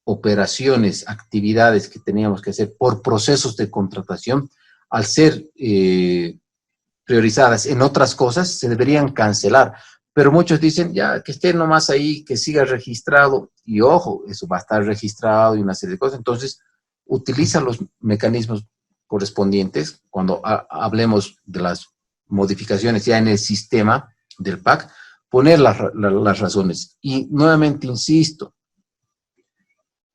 A: operaciones, actividades que teníamos que hacer por procesos de contratación, al ser priorizadas en otras cosas, se deberían cancelar. Pero muchos dicen, ya, que esté nomás ahí, que siga registrado. Y ojo, eso va a estar registrado y una serie de cosas. Entonces, utiliza los mecanismos correspondientes cuando hablemos de las modificaciones ya en el sistema del PAC, poner las razones. Y nuevamente insisto,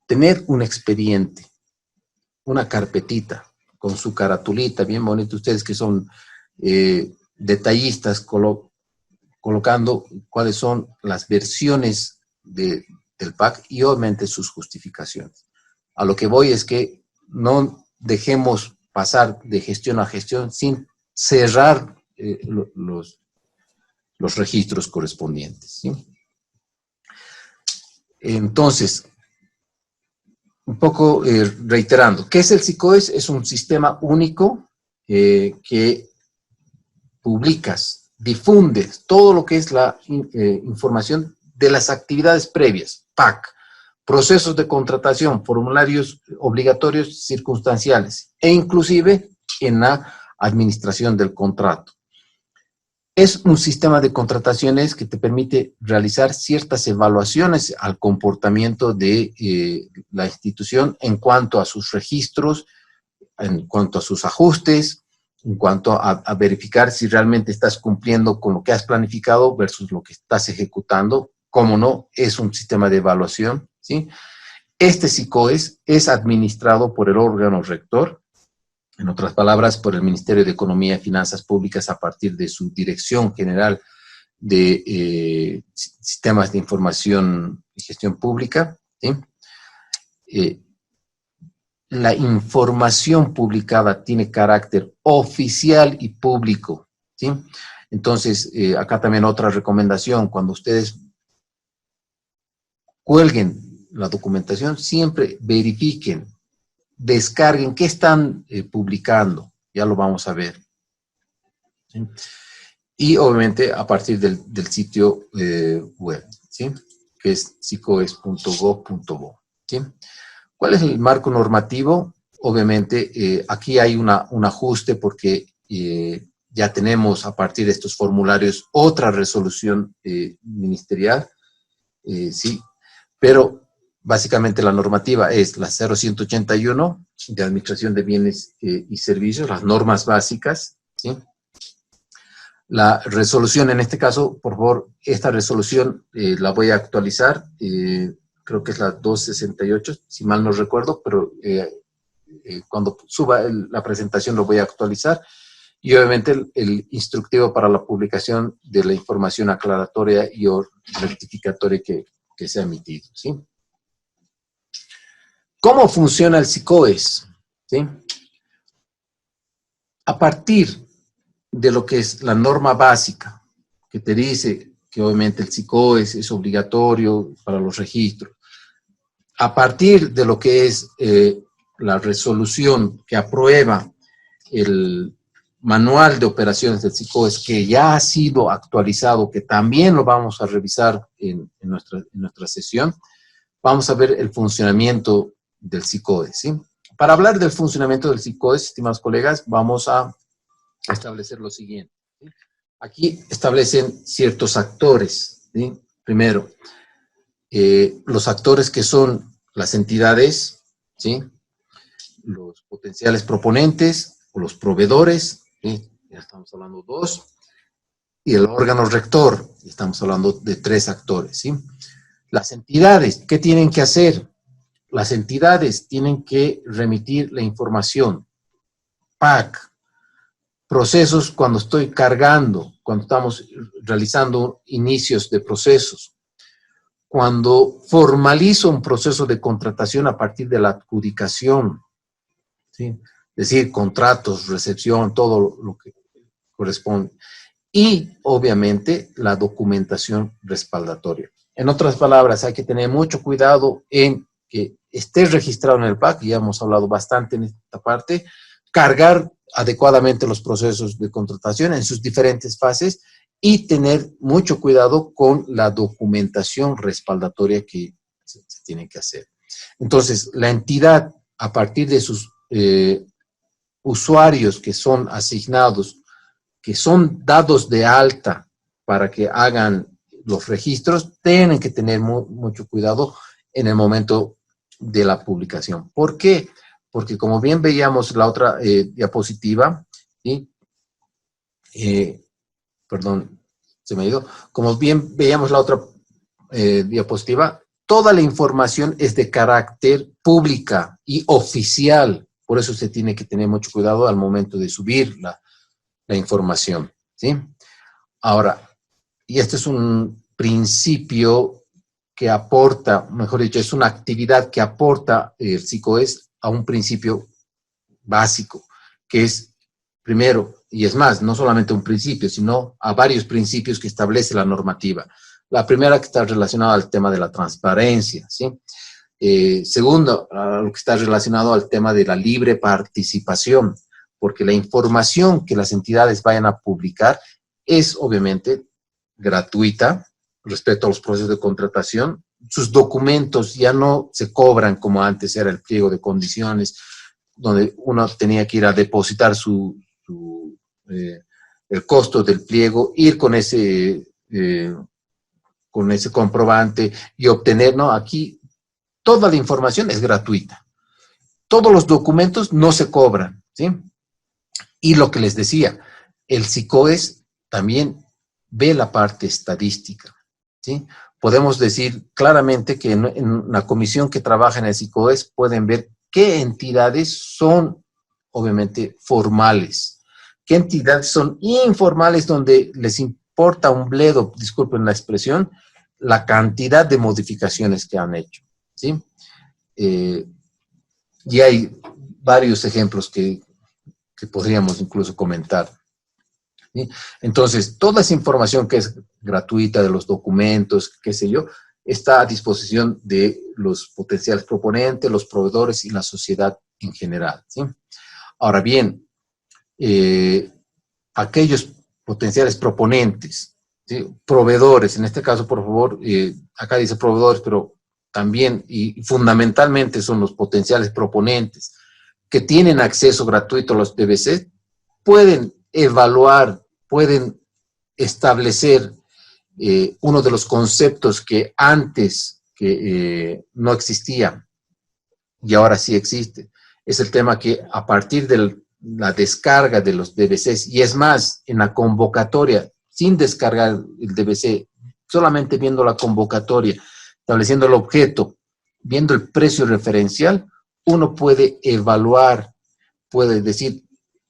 A: tener un expediente, una carpetita con su caratulita, bien bonito, ustedes que son detallistas, colocando cuáles son las versiones del PAC y obviamente sus justificaciones. A lo que voy es que no dejemos pasar de gestión a gestión sin cerrar los registros correspondientes, ¿sí? Entonces, un poco reiterando, ¿qué es el SICOES? Es un sistema único que publicas, difundes todo lo que es la información de las actividades previas, PAC, procesos de contratación, formularios obligatorios circunstanciales e inclusive en la administración del contrato. Es un sistema de contrataciones que te permite realizar ciertas evaluaciones al comportamiento de la institución en cuanto a sus registros, en cuanto a sus ajustes, en cuanto a verificar si realmente estás cumpliendo con lo que has planificado versus lo que estás ejecutando. Cómo no, es un sistema de evaluación, ¿sí? Este SICOES es administrado por el órgano rector, en otras palabras, por el Ministerio de Economía y Finanzas Públicas a partir de su Dirección General de Sistemas de Información y Gestión Pública, ¿sí? La información publicada tiene carácter oficial y público, ¿sí? Entonces, acá también otra recomendación, cuando ustedes cuelguen la documentación, siempre verifiquen, descarguen qué están publicando, ya lo vamos a ver, ¿sí? Y obviamente a partir del sitio web, ¿sí? Que es sicoes.gov.bo, ¿sí? ¿Cuál es el marco normativo? Obviamente aquí hay un ajuste porque ya tenemos a partir de estos formularios otra resolución ministerial, ¿sí? Pero básicamente la normativa es la 0181 de Administración de Bienes y Servicios, las normas básicas, ¿sí? La resolución en este caso, por favor, esta resolución la voy a actualizar, creo que es la 268, si mal no recuerdo, pero cuando suba la presentación lo voy a actualizar. y obviamente el instructivo para la publicación de la información aclaratoria y o rectificatoria que se ha emitido, ¿sí? ¿Cómo funciona el SICOES? ¿Sí? A partir de lo que es la norma básica, que te dice que obviamente el SICOES es obligatorio para los registros, a partir de lo que es la resolución que aprueba el manual de operaciones del SICOES, que ya ha sido actualizado, que también lo vamos a revisar en nuestra sesión, vamos a ver el funcionamiento del SICOES, ¿sí? Para hablar del funcionamiento del SICOES, estimados colegas, vamos a establecer lo siguiente, ¿sí? Aquí establecen ciertos actores, ¿sí? Primero, los actores que son las entidades, ¿sí? Los potenciales proponentes o los proveedores, ¿sí? Ya estamos hablando de 2, y el órgano rector, estamos hablando de 3 actores, ¿sí? Las entidades, ¿qué tienen que hacer? Las entidades tienen que remitir la información, PAC, procesos cuando estoy cargando, cuando estamos realizando inicios de procesos, cuando formalizo un proceso de contratación a partir de la adjudicación, ¿sí? Es decir, contratos, recepción, todo lo que corresponde. Y, obviamente, la documentación respaldatoria. En otras palabras, hay que tener mucho cuidado en que esté registrado en el PAC, ya hemos hablado bastante en esta parte, cargar adecuadamente los procesos de contratación en sus diferentes fases y tener mucho cuidado con la documentación respaldatoria que se tiene que hacer. Entonces, la entidad, a partir de sus usuarios que son asignados, que son dados de alta para que hagan los registros, tienen que tener mucho cuidado en el momento de la publicación. ¿Por qué? Porque como bien veíamos la otra diapositiva, ¿sí? Perdón, se me ha ido. Como bien veíamos la otra diapositiva, toda la información es de carácter pública y oficial. Por eso se tiene que tener mucho cuidado al momento de subir la información, ¿sí? Ahora, y este es un principio que aporta, mejor dicho, es una actividad que aporta el SICOES a un principio básico, que es, primero, y es más, no solamente un principio, sino a varios principios que establece la normativa. La primera que está relacionada al tema de la transparencia, ¿sí? Segundo, lo que está relacionado al tema de la libre participación, porque la información que las entidades vayan a publicar es obviamente gratuita respecto a los procesos de contratación. Sus documentos ya no se cobran como antes era el pliego de condiciones, donde uno tenía que ir a depositar el costo del pliego, ir con ese comprobante y obtener, ¿no? Aquí toda la información es gratuita. Todos los documentos no se cobran, ¿sí? Y lo que les decía, el SICOES también ve la parte estadística, ¿sí? Podemos decir claramente que en la comisión que trabaja en el SICOES pueden ver qué entidades son, obviamente, formales, qué entidades son informales donde les importa un bledo, disculpen la expresión, la cantidad de modificaciones que han hecho, ¿sí? Y hay varios ejemplos que podríamos incluso comentar, ¿sí? Entonces, toda esa información que es gratuita de los documentos, qué sé yo, está a disposición de los potenciales proponentes, los proveedores y la sociedad en general, ¿sí? Ahora bien, aquellos potenciales proponentes, ¿sí? Proveedores, en este caso, por favor, acá dice proveedores, pero también y fundamentalmente son los potenciales proponentes que tienen acceso gratuito a los DBC, pueden evaluar, pueden establecer uno de los conceptos que antes no existía y ahora sí existe. Es el tema que a partir de la descarga de los DBCs, y es más, en la convocatoria, sin descargar el DBC, solamente viendo la convocatoria, estableciendo el objeto, viendo el precio referencial, uno puede evaluar, puede decir,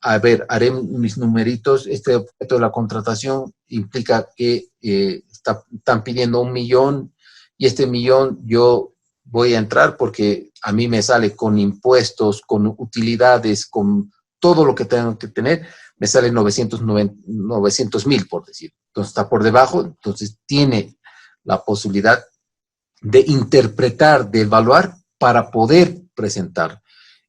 A: a ver, haré mis numeritos, este objeto de la contratación implica que están pidiendo 1 millón, y este millón yo voy a entrar porque a mí me sale con impuestos, con utilidades, con todo lo que tengo que tener, me sale 900,000, por decir. Entonces está por debajo, entonces tiene la posibilidad de interpretar, de evaluar para poder presentar.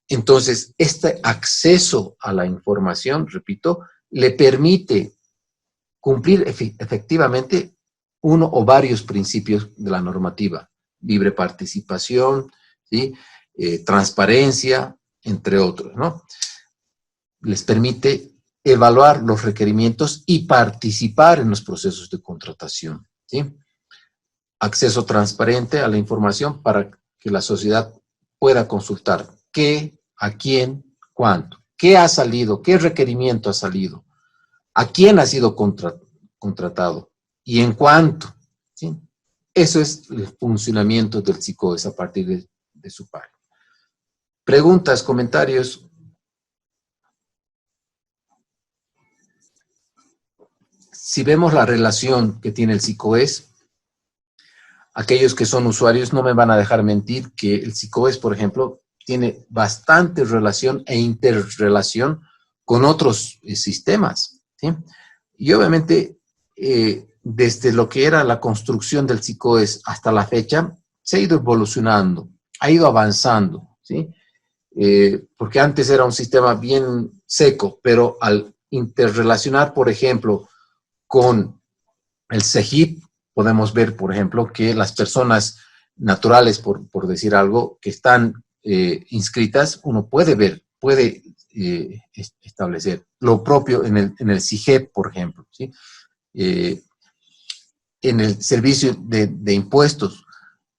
A: Entonces, este acceso a la información, repito, le permite cumplir efectivamente uno o varios principios de la normativa. Libre participación, ¿sí? Transparencia, entre otros, ¿no? Les permite evaluar los requerimientos y participar en los procesos de contratación, ¿sí? Acceso transparente a la información para que la sociedad pueda consultar qué, a quién, cuánto, qué ha salido, qué requerimiento ha salido, a quién ha sido contratado y en cuánto, ¿sí? Eso es el funcionamiento del SICOES a partir de su página. Preguntas, comentarios. Si vemos la relación que tiene el SICOES, aquellos que son usuarios no me van a dejar mentir que el SICOES, por ejemplo, tiene bastante relación e interrelación con otros sistemas, ¿sí? Y obviamente, desde lo que era la construcción del SICOES hasta la fecha, se ha ido evolucionando, ha ido avanzando, ¿sí? Porque antes era un sistema bien seco, pero al interrelacionar, por ejemplo, con el CEGIP, podemos ver, por ejemplo, que las personas naturales, por decir algo, que están inscritas, uno puede ver, puede establecer lo propio en el CIGEP, por ejemplo, ¿sí? En el servicio de impuestos,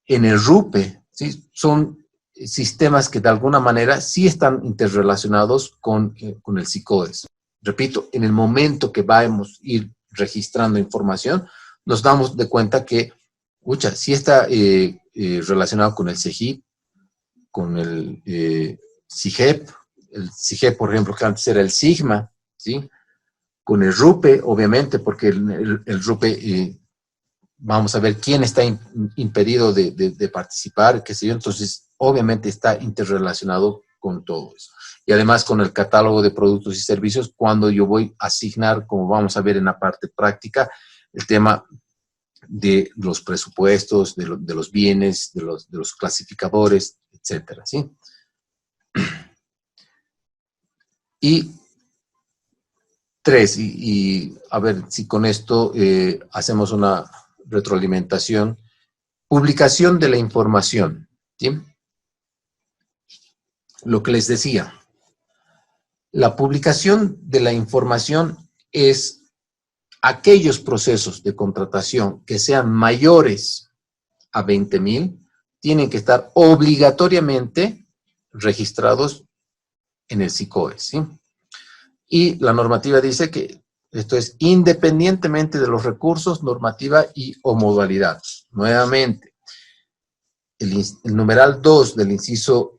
A: en el RUPE, ¿sí? Son sistemas que de alguna manera sí están interrelacionados con el SICOES. Repito, en el momento que vamos a ir registrando información, nos damos de cuenta que, sí está relacionado con el CEGIP, con el CIGEP, por ejemplo, que antes era el SIGMA, ¿sí? Con el RUPE, obviamente, porque el RUPE, vamos a ver quién está impedido de participar, qué sé yo, entonces, obviamente está interrelacionado con todo eso. Y además con el catálogo de productos y servicios, cuando yo voy a asignar, como vamos a ver en la parte práctica, el tema de los presupuestos, de los bienes, de los clasificadores, etcétera, ¿sí? Y 3, y a ver si con esto hacemos una retroalimentación. Publicación de la información, ¿sí? Lo que les decía, la publicación de la información es aquellos procesos de contratación que sean mayores a 20,000 tienen que estar obligatoriamente registrados en el SICOES, ¿sí? Y la normativa dice que esto es independientemente de los recursos, normativa y o modalidad. Nuevamente, el numeral 2 del inciso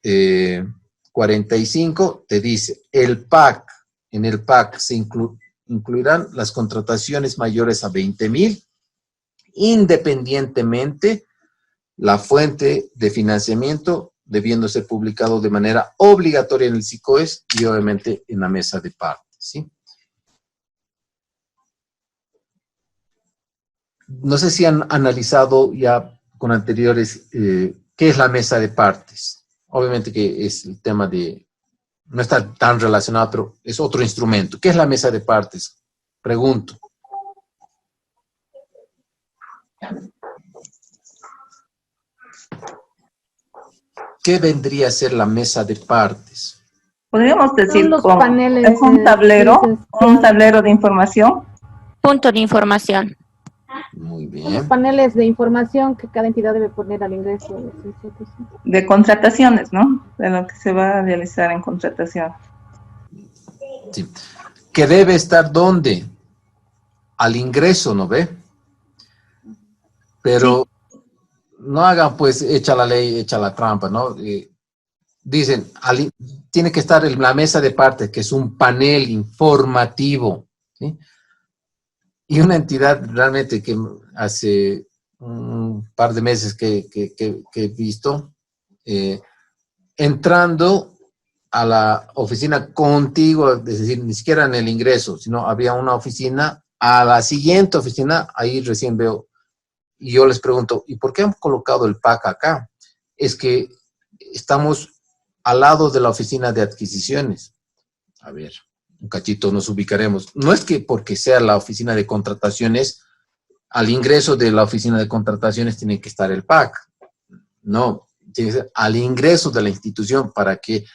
A: 45 te dice, en el PAC se incluirán las contrataciones mayores a 20,000, independientemente la fuente de financiamiento debiendo ser publicado de manera obligatoria en el SICOES y obviamente en la mesa de partes, ¿sí? No sé si han analizado ya con anteriores qué es la mesa de partes. Obviamente que es el tema de, no está tan relacionado, pero es otro instrumento. ¿Qué es la mesa de partes? Pregunto. ¿Qué vendría a ser la mesa de partes?
J: Podríamos decir
D: los
J: como
D: paneles,
J: es un tablero de información.
B: Punto de información.
A: Muy
D: Los
A: bien.
D: paneles de información que cada entidad debe poner al ingreso.
J: De contrataciones, ¿no? De lo que se va a realizar en contratación.
A: Sí. ¿Que debe estar dónde? Al ingreso, ¿no ve? Pero no hagan pues, echa la ley, echa la trampa, ¿no? dicen, tiene que estar en la mesa de partes, que es un panel informativo, ¿sí? Y una entidad realmente que hace un par de meses que he visto, entrando a la oficina contigua, es decir, ni siquiera en el ingreso, sino había una oficina, a la siguiente oficina, ahí recién veo, y yo les pregunto, ¿y por qué han colocado el PAC acá? Es que estamos al lado de la oficina de adquisiciones. A ver, un cachito nos ubicaremos. No es que porque sea la oficina de contrataciones, al ingreso de la oficina de contrataciones tiene que estar el PAC. No, tiene que ser al ingreso de la institución para que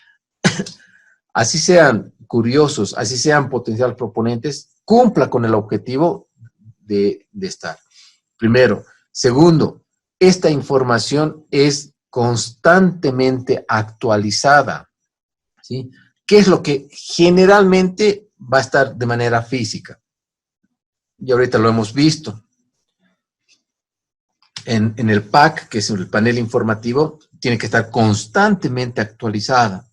A: así sean curiosos, así sean potenciales proponentes, cumpla con el objetivo de estar. Primero. Segundo, esta información es constantemente actualizada, ¿sí? ¿Qué es lo que generalmente va a estar de manera física? Y ahorita lo hemos visto. En el PAC, que es el panel informativo, tiene que estar constantemente actualizada.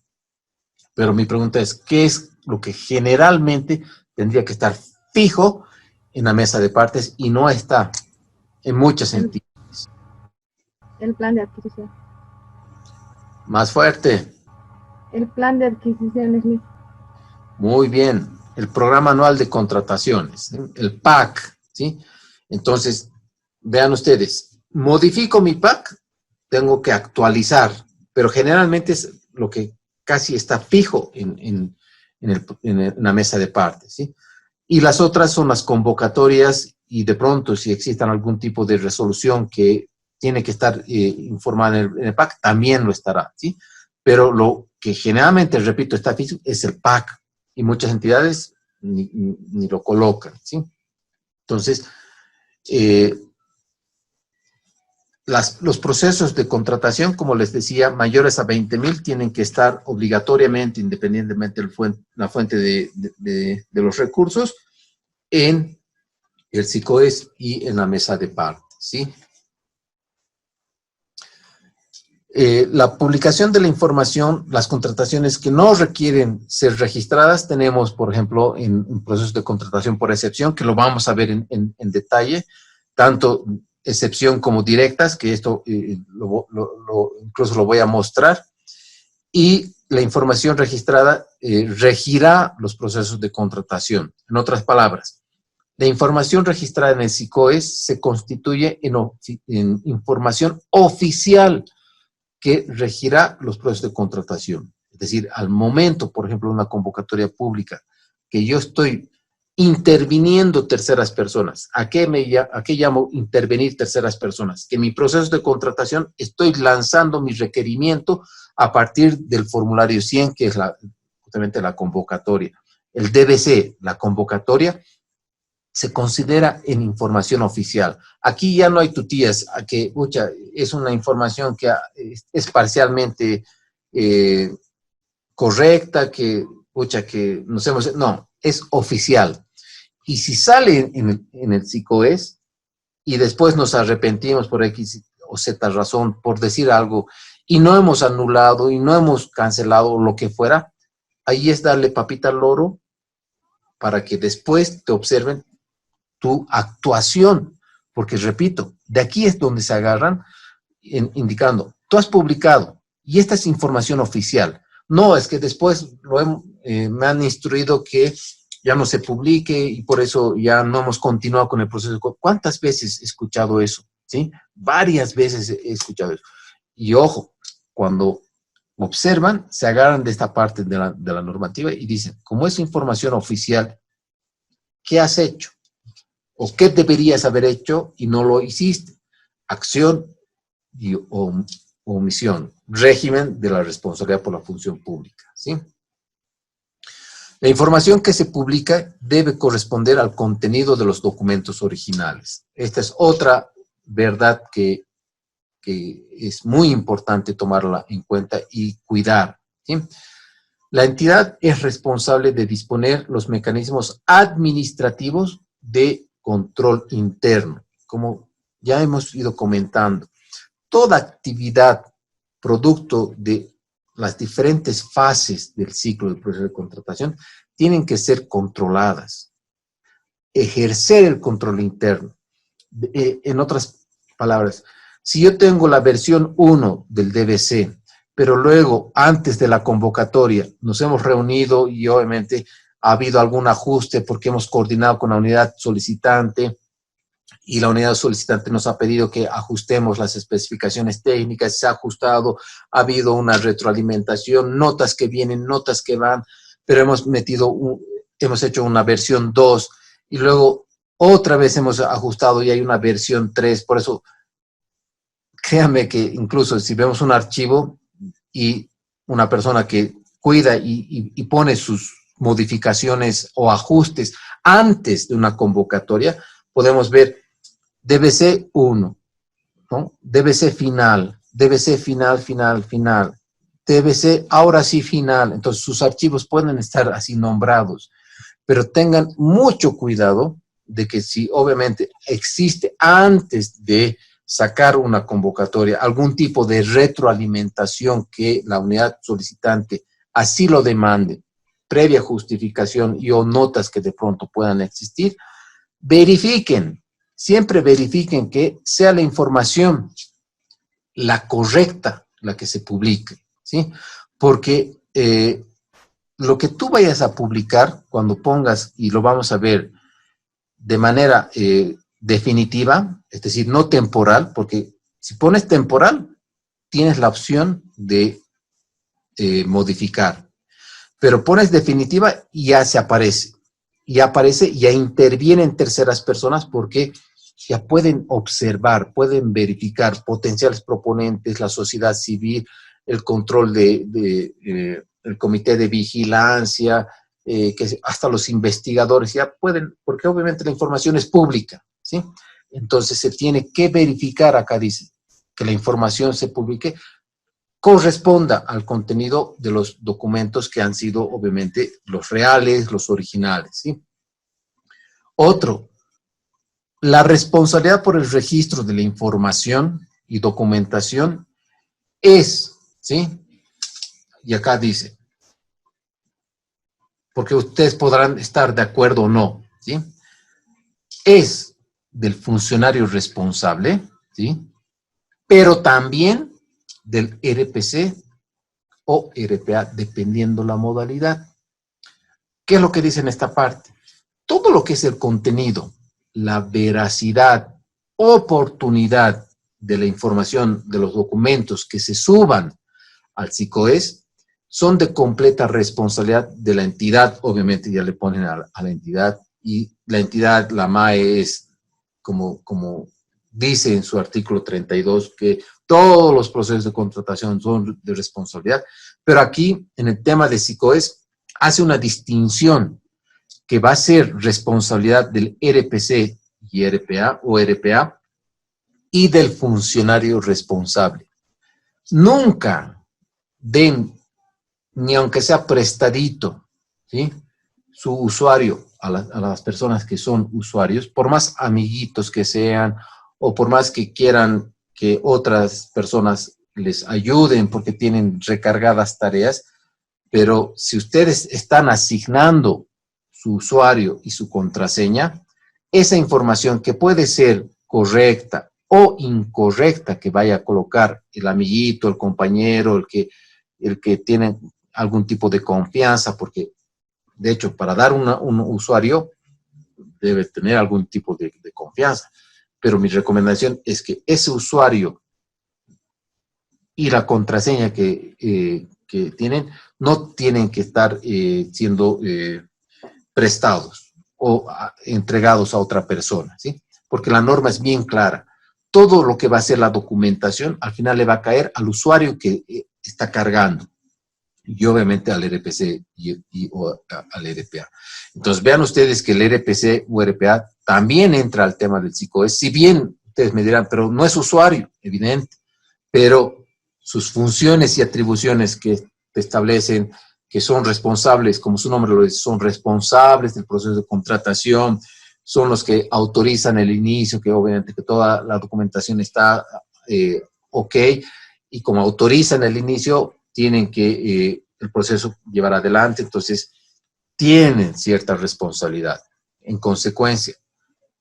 A: Pero mi pregunta es, ¿qué es lo que generalmente tendría que estar fijo en la mesa de partes y no está? En muchos sentidos.
D: El plan de adquisición.
A: Más fuerte.
D: El plan de adquisiciones.
A: Muy bien. El programa anual de contrataciones, ¿sí? El PAC, ¿sí? Entonces, vean ustedes, modifico mi PAC, tengo que actualizar, pero generalmente es lo que casi está fijo en la mesa de partes, ¿sí? Y las otras son las convocatorias y de pronto si existe algún tipo de resolución que tiene que estar informada en el PAC, también lo estará, ¿sí? Pero lo que generalmente, repito, está físico es el PAC y muchas entidades ni lo colocan, ¿sí? Entonces, los procesos de contratación, como les decía, mayores a 20,000 tienen que estar obligatoriamente, independientemente de la fuente de los recursos, en el SICOES y en la mesa de partes, ¿sí? La publicación de la información, las contrataciones que no requieren ser registradas, tenemos, por ejemplo, en procesos de contratación por excepción, que lo vamos a ver en detalle, tanto excepción como directas, que esto incluso lo voy a mostrar, y la información registrada regirá los procesos de contratación. En otras palabras, la información registrada en el SICOES se constituye en información oficial que regirá los procesos de contratación. Es decir, al momento, por ejemplo, de una convocatoria pública, que yo estoy interviniendo terceras personas. ¿A qué llamo intervenir terceras personas? Que en mi proceso de contratación estoy lanzando mi requerimiento a partir del formulario 100, que es justamente la convocatoria. El DBC, la convocatoria, se considera en información oficial. Aquí ya no hay tutías, que es una información que es parcialmente correcta, que nos hemos... No, es oficial. Y si sale en el SICOES y después nos arrepentimos por X o Z razón, por decir algo, y no hemos anulado y no hemos cancelado lo que fuera, ahí es darle papita al loro para que después te observen tu actuación, porque repito, de aquí es donde se agarran indicando, tú has publicado y esta es información oficial. No, es que después me han instruido que ya no se publique y por eso ya no hemos continuado con el proceso. ¿Cuántas veces he escuchado eso? ¿Sí? Varias veces he escuchado eso. Y ojo, cuando observan, se agarran de esta parte de la normativa y dicen, como es información oficial, ¿qué has hecho? ¿O qué deberías haber hecho y no lo hiciste? Acción y omisión. Régimen de la responsabilidad por la función pública, ¿sí? La información que se publica debe corresponder al contenido de los documentos originales. Esta es otra verdad que es muy importante tomarla en cuenta y cuidar, ¿sí? La entidad es responsable de disponer los mecanismos administrativos de control interno. Como ya hemos ido comentando, toda actividad producto de las diferentes fases del ciclo del proceso de contratación tienen que ser controladas. Ejercer el control interno. En otras palabras, si yo tengo la versión 1 del DBC, pero luego, antes de la convocatoria, nos hemos reunido y obviamente ha habido algún ajuste porque hemos coordinado con la unidad solicitante y la unidad solicitante nos ha pedido que ajustemos las especificaciones técnicas, se ha ajustado, ha habido una retroalimentación, notas que vienen, notas que van, pero hemos hecho una versión 2 y luego otra vez hemos ajustado y hay una versión 3, por eso créanme que incluso si vemos un archivo y una persona que cuida y pone sus modificaciones o ajustes antes de una convocatoria, podemos ver DBC 1, ¿no? DBC final, DBC final, DBC ahora sí final. Entonces sus archivos pueden estar así nombrados, pero tengan mucho cuidado de que si obviamente existe antes de sacar una convocatoria algún tipo de retroalimentación que la unidad solicitante así lo demande, previa justificación y o notas que de pronto puedan existir, verifiquen, siempre verifiquen que sea la información la correcta la que se publique, ¿sí? Porque lo que tú vayas a publicar cuando pongas, y lo vamos a ver de manera definitiva, es decir, no temporal, porque si pones temporal, tienes la opción de modificar. Pero pones definitiva y ya se aparece. Y aparece, ya intervienen terceras personas porque ya pueden observar, pueden verificar potenciales proponentes, la sociedad civil, el control el comité de vigilancia, que hasta los investigadores ya pueden, porque obviamente la información es pública, ¿sí? Entonces se tiene que verificar, acá dice, que la información se publique, corresponda al contenido de los documentos que han sido, obviamente, los reales, los originales, ¿sí? Otro, la responsabilidad por el registro de la información y documentación es, ¿sí? Y acá dice, porque ustedes podrán estar de acuerdo o no, ¿sí? Es del funcionario responsable, ¿sí? Pero también del RPC o RPA, dependiendo la modalidad. ¿Qué es lo que dice en esta parte? Todo lo que es el contenido, la veracidad, oportunidad de la información, de los documentos que se suban al SICOES, son de completa responsabilidad de la entidad, obviamente ya le ponen a la entidad, y la entidad, la MAE, es como dice en su artículo 32, que todos los procesos de contratación son de responsabilidad, pero aquí, en el tema de SICOES, hace una distinción que va a ser responsabilidad del RPC y RPA o RPA y del funcionario responsable. Nunca den, ni aunque sea prestadito, ¿sí?, su usuario a las personas que son usuarios, por más amiguitos que sean o por más que quieran que otras personas les ayuden porque tienen recargadas tareas, pero si ustedes están asignando su usuario y su contraseña, esa información que puede ser correcta o incorrecta que vaya a colocar el amiguito, el compañero, el que tiene algún tipo de confianza, porque de hecho para dar un usuario debe tener algún tipo de confianza. Pero mi recomendación es que ese usuario y la contraseña que tienen no tienen que estar siendo prestados o entregados a otra persona, ¿sí? Porque la norma es bien clara. Todo lo que va a ser la documentación al final le va a caer al usuario que está cargando y obviamente al RPC o al RPA. Entonces vean ustedes que el RPC o RPA también entra al tema del SICOES, si bien ustedes me dirán, pero no es usuario, evidente, pero sus funciones y atribuciones que establecen que son responsables, como su nombre lo dice, son responsables del proceso de contratación, son los que autorizan el inicio, que obviamente que toda la documentación está ok, y como autorizan el inicio, tienen que el proceso llevar adelante, entonces tienen cierta responsabilidad. En consecuencia,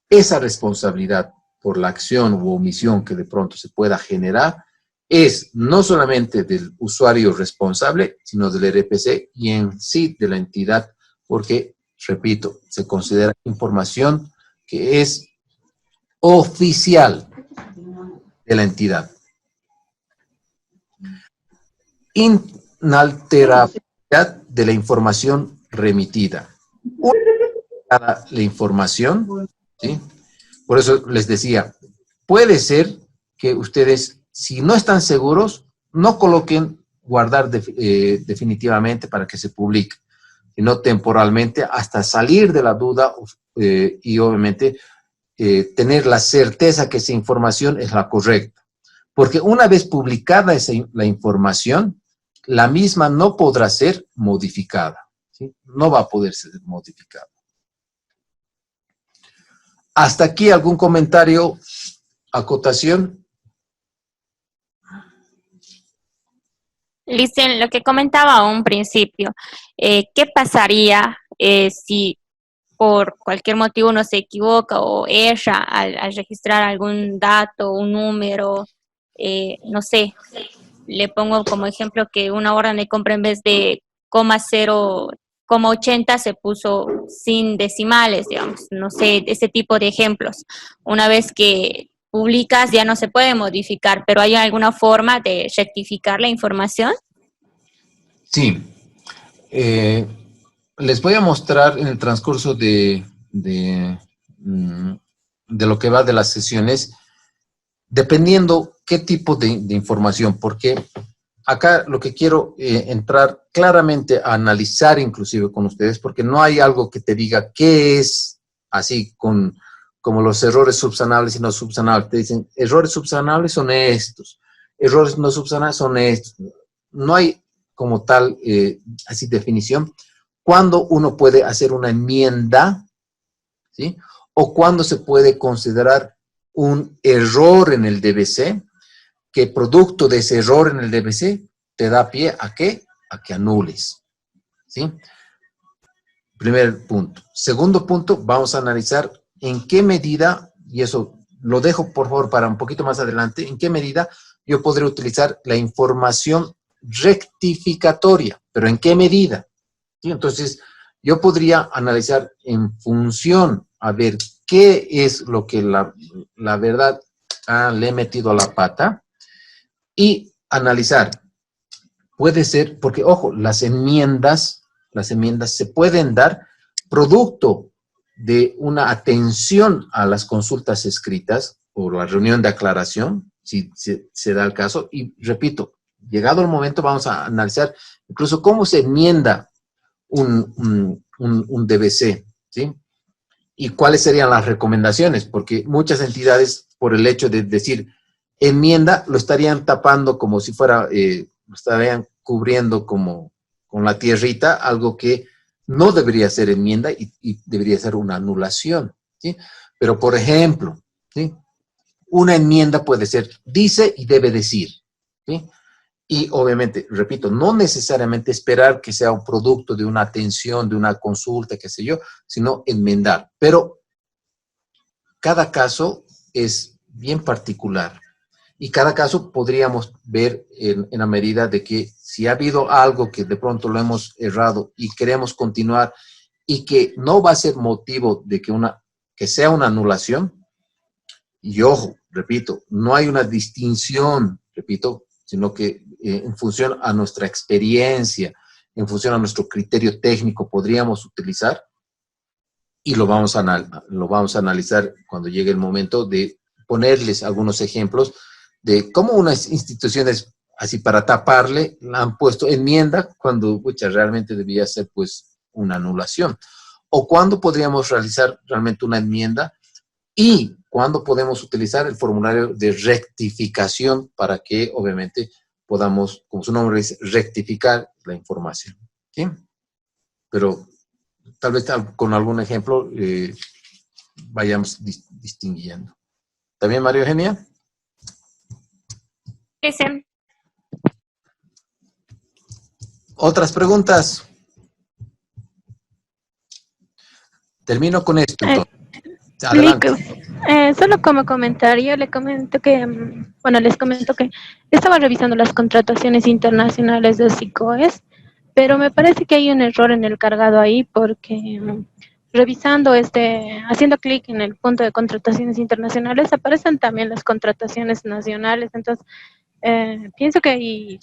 A: esa responsabilidad por la acción u omisión que de pronto se pueda generar es no solamente del usuario responsable, sino del RPC y en sí de la entidad, porque, repito, se considera información que es oficial de la entidad. Inalterabilidad de la información remitida. La información, ¿sí? Por eso les decía, puede ser que ustedes, si no están seguros, no coloquen guardar definitivamente para que se publique, sino temporalmente hasta salir de la duda y obviamente tener la certeza que esa información es la correcta. Porque una vez publicada la información, la misma no podrá ser modificada, ¿sí? No va a poder ser modificada. ¿Hasta aquí algún comentario, acotación?
B: Listen, lo que comentaba a un principio, ¿qué pasaría si por cualquier motivo uno se equivoca o erra al registrar algún dato, un número, no sé, le pongo como ejemplo que una orden de compra en vez de 0,80 se puso sin decimales, digamos, no sé, ese tipo de ejemplos. Una vez que publicas ya no se puede modificar, pero ¿hay alguna forma de rectificar la información?
A: Sí. Les voy a mostrar en el transcurso de lo que va de las sesiones, dependiendo qué tipo de información, porque acá lo que quiero entrar claramente a analizar inclusive con ustedes, porque no hay algo que te diga qué es así como los errores subsanables y no subsanables. Te dicen, errores subsanables son estos, errores no subsanables son estos. No hay como tal así definición. ¿Cuándo uno puede hacer una enmienda? ¿Sí? O cuándo se puede considerar un error en el DBC, que producto de ese error en el DBC te da pie ¿a qué? A que anules. ¿Sí? Primer punto. Segundo punto, vamos a analizar en qué medida, y eso lo dejo por favor para un poquito más adelante, en qué medida yo podré utilizar la información rectificatoria, pero en qué medida. ¿Sí? Entonces, yo podría analizar en función a ver qué es lo que la verdad le he metido a la pata y analizar. Puede ser, porque ojo, las enmiendas se pueden dar producto de una atención a las consultas escritas o la reunión de aclaración, si se da el caso. Y repito, llegado el momento vamos a analizar incluso cómo se enmienda un DBC, ¿sí? Y cuáles serían las recomendaciones, porque muchas entidades, por el hecho de decir enmienda, lo estarían tapando como si fuera, lo estarían cubriendo como con la tierrita, algo que no debería ser enmienda y debería ser una anulación, ¿sí? Pero, por ejemplo, ¿sí? Una enmienda puede ser dice y debe decir, ¿sí? Y obviamente, repito, no necesariamente esperar que sea un producto de una atención, de una consulta, qué sé yo, sino enmendar. Pero cada caso es bien particular. Y cada caso podríamos ver en la medida de que si ha habido algo que de pronto lo hemos errado y queremos continuar y que no va a ser motivo de que sea una anulación. Y ojo, repito, no hay una distinción, repito, sino que en función a nuestra experiencia, en función a nuestro criterio técnico podríamos utilizar y lo vamos a analizar cuando llegue el momento de ponerles algunos ejemplos de cómo unas instituciones, así para taparle, han puesto enmienda cuando realmente debía ser pues una anulación. O cuándo podríamos realizar realmente una enmienda y cuándo podemos utilizar el formulario de rectificación para que obviamente podamos, como su nombre dice, rectificar la información. ¿Sí? Pero tal vez con algún ejemplo vayamos distinguiendo. ¿También, María Eugenia?
B: Listen.
A: ¿Otras preguntas? Termino con esto, entonces. Adelante.
F: Solo como comentario, le comento que, les comento que estaba revisando las contrataciones internacionales de SICOES, pero me parece que hay un error en el cargado ahí, porque revisando haciendo clic en el punto de contrataciones internacionales, aparecen también las contrataciones nacionales. Entonces, pienso que ahí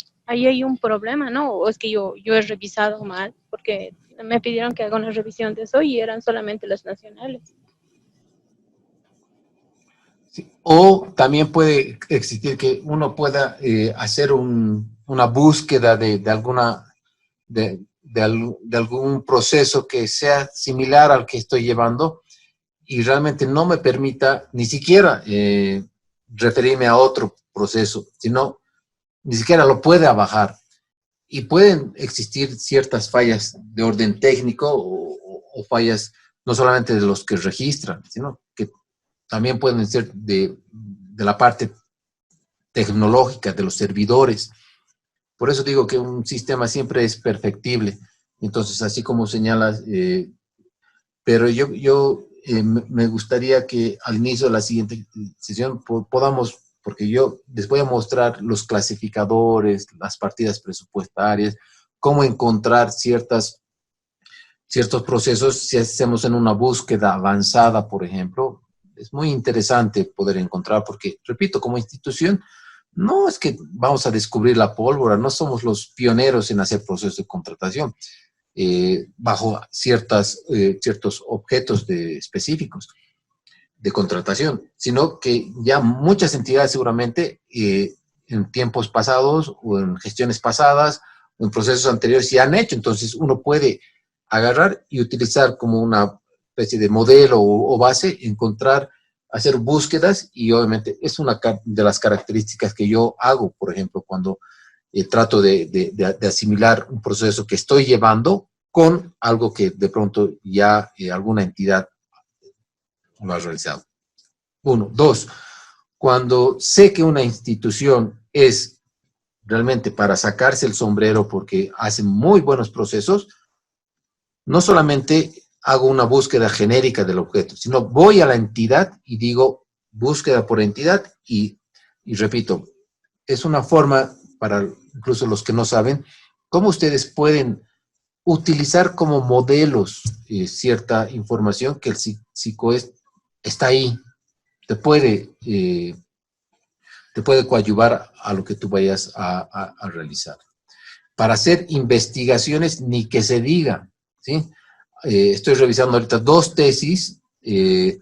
F: hay un problema, ¿no? O es que yo he revisado mal, porque me pidieron que haga una revisión de eso y eran solamente las nacionales.
A: O también puede existir que uno pueda hacer una búsqueda de algún proceso que sea similar al que estoy llevando y realmente no me permita ni siquiera referirme a otro proceso, sino ni siquiera lo pueda bajar. Y pueden existir ciertas fallas de orden técnico o fallas no solamente de los que registran, sino que también pueden ser de la parte tecnológica, de los servidores. Por eso digo que un sistema siempre es perfectible. Entonces, así como señalas, pero yo me gustaría que al inicio de la siguiente sesión podamos, porque yo les voy a mostrar los clasificadores, las partidas presupuestarias, cómo encontrar ciertos procesos si hacemos en una búsqueda avanzada, por ejemplo. Es muy interesante poder encontrar, porque, repito, como institución, no es que vamos a descubrir la pólvora, no somos los pioneros en hacer procesos de contratación bajo ciertos objetos específicos de contratación, sino que ya muchas entidades seguramente en tiempos pasados o en gestiones pasadas o en procesos anteriores ya han hecho. Entonces uno puede agarrar y utilizar como una especie de modelo o base, hacer búsquedas, y obviamente es una de las características que yo hago, por ejemplo, cuando trato de asimilar un proceso que estoy llevando con algo que de pronto ya alguna entidad lo ha realizado. 1. 2. Cuando sé que una institución es realmente para sacarse el sombrero porque hace muy buenos procesos, no solamente hago una búsqueda genérica del objeto, sino voy a la entidad y digo búsqueda por entidad y repito, es una forma para incluso los que no saben, cómo ustedes pueden utilizar como modelos cierta información que el SICOES está ahí, te puede coadyuvar a lo que tú vayas a realizar. Para hacer investigaciones, ni que se diga, ¿sí? Estoy revisando ahorita 2 tesis que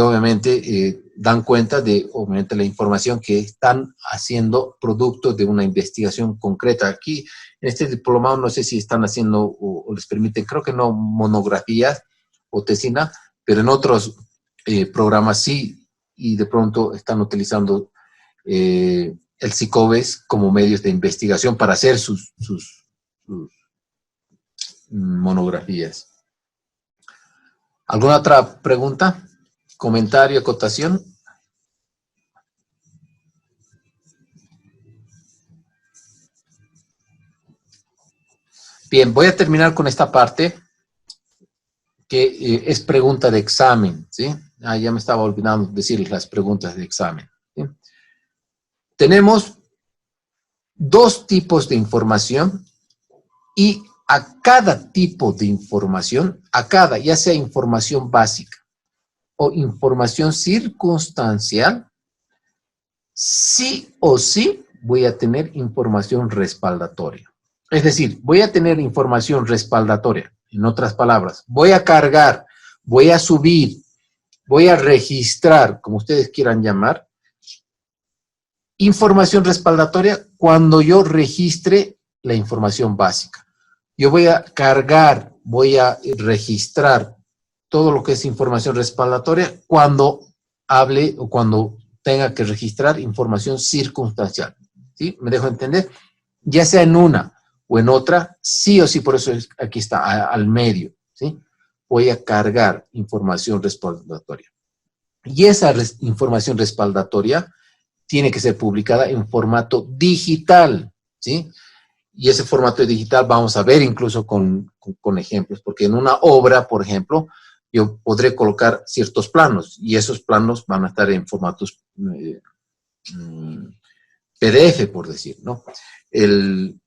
A: obviamente dan cuenta de, obviamente, la información que están haciendo producto de una investigación concreta. Aquí, en este diplomado, no sé si están haciendo o les permiten, creo que no, monografías o tesina, pero en otros programas sí, y de pronto están utilizando el SICOES como medios de investigación para hacer sus monografías. ¿Alguna otra pregunta? ¿Comentario, acotación? Bien, voy a terminar con esta parte que es pregunta de examen, ¿sí? Ya me estaba olvidando decirles las preguntas de examen, ¿sí? Tenemos 2 tipos de información y a cada tipo de información, ya sea información básica o información circunstancial, sí o sí voy a tener información respaldatoria. Es decir, voy a tener información respaldatoria. En otras palabras, voy a cargar, voy a subir, voy a registrar, como ustedes quieran llamar, información respaldatoria cuando yo registre la información básica. Yo voy a cargar, voy a registrar todo lo que es información respaldatoria cuando hable o cuando tenga que registrar información circunstancial. ¿Sí? ¿Me dejo entender? Ya sea en una o en otra, sí o sí, por eso aquí está, al medio. ¿Sí? Voy a cargar información respaldatoria. Y esa información respaldatoria tiene que ser publicada en formato digital. ¿Sí? y ese formato digital vamos a ver incluso con ejemplos, porque en una obra, por ejemplo, yo podré colocar ciertos planos y esos planos van a estar en formatos PDF, por decir, ¿no? El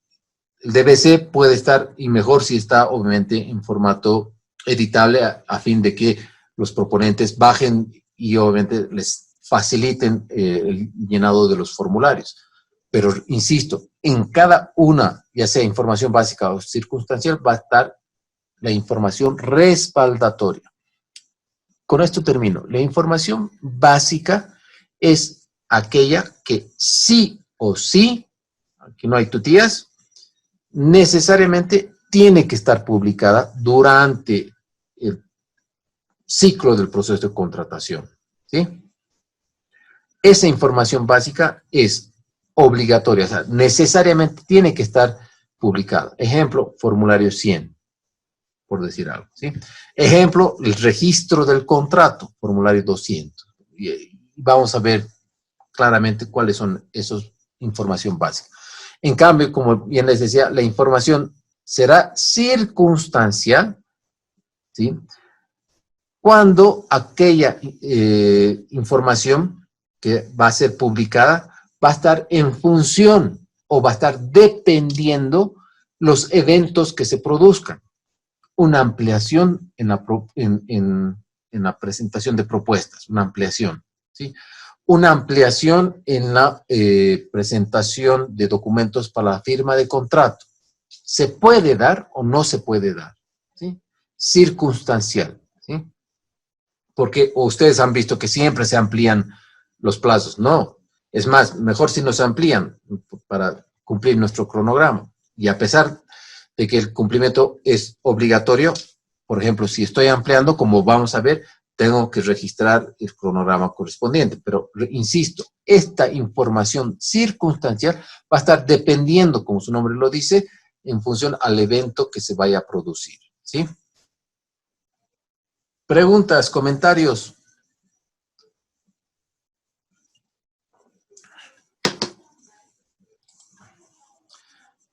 A: DVC puede estar, y mejor si está obviamente en formato editable a fin de que los proponentes bajen y obviamente les faciliten el llenado de los formularios. Pero, insisto, en cada una, ya sea información básica o circunstancial, va a estar la información respaldatoria. Con esto termino. La información básica es aquella que sí o sí, aquí no hay tutías, necesariamente tiene que estar publicada durante el ciclo del proceso de contratación, ¿sí? Esa información básica es obligatoria, o sea, necesariamente tiene que estar publicada. Ejemplo, formulario 100, por decir algo, ¿sí? Ejemplo, el registro del contrato, formulario 200. Y vamos a ver claramente cuáles son esas información básica. En cambio, como bien les decía, la información será circunstancial, ¿sí? Cuando aquella información que va a ser publicada va a estar en función o va a estar dependiendo los eventos que se produzcan. Una ampliación en la presentación de propuestas, una ampliación, ¿sí? Una ampliación en la presentación de documentos para la firma de contrato. ¿Se puede dar o no se puede dar? ¿Sí? Circunstancial, ¿sí? Porque ustedes han visto que siempre se amplían los plazos. No, es más, mejor si nos amplían para cumplir nuestro cronograma. Y a pesar de que el cumplimiento es obligatorio, por ejemplo, si estoy ampliando, como vamos a ver, tengo que registrar el cronograma correspondiente. Pero, insisto, esta información circunstancial va a estar dependiendo, como su nombre lo dice, en función al evento que se vaya a producir, ¿sí? Preguntas, comentarios.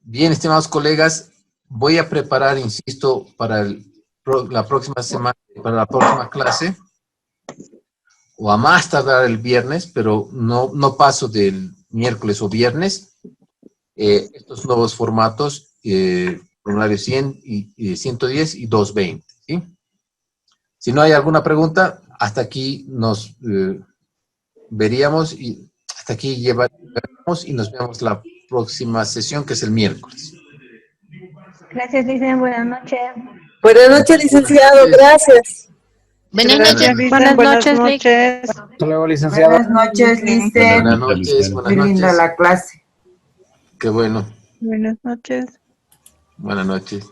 A: Bien, estimados colegas, voy a preparar, insisto, para la próxima semana, para la próxima clase, o a más tardar el viernes, pero no paso del miércoles o viernes, estos nuevos formatos, formulario 100 y 110 y 220, ¿sí? Si no hay alguna pregunta, hasta aquí nos veríamos y hasta aquí llevaremos y nos vemos la próxima sesión, que es el miércoles.
E: Gracias, Licen. Buenas noches.
N: Buenas noches, licenciado. Gracias.
F: Buenas noches.
I: Buenas noches.
H: Hasta luego, licenciado.
O: Buenas noches, Licen.
A: Buenas noches.
O: Muy linda la clase.
A: Qué bueno.
I: Buenas noches.
A: Buenas noches.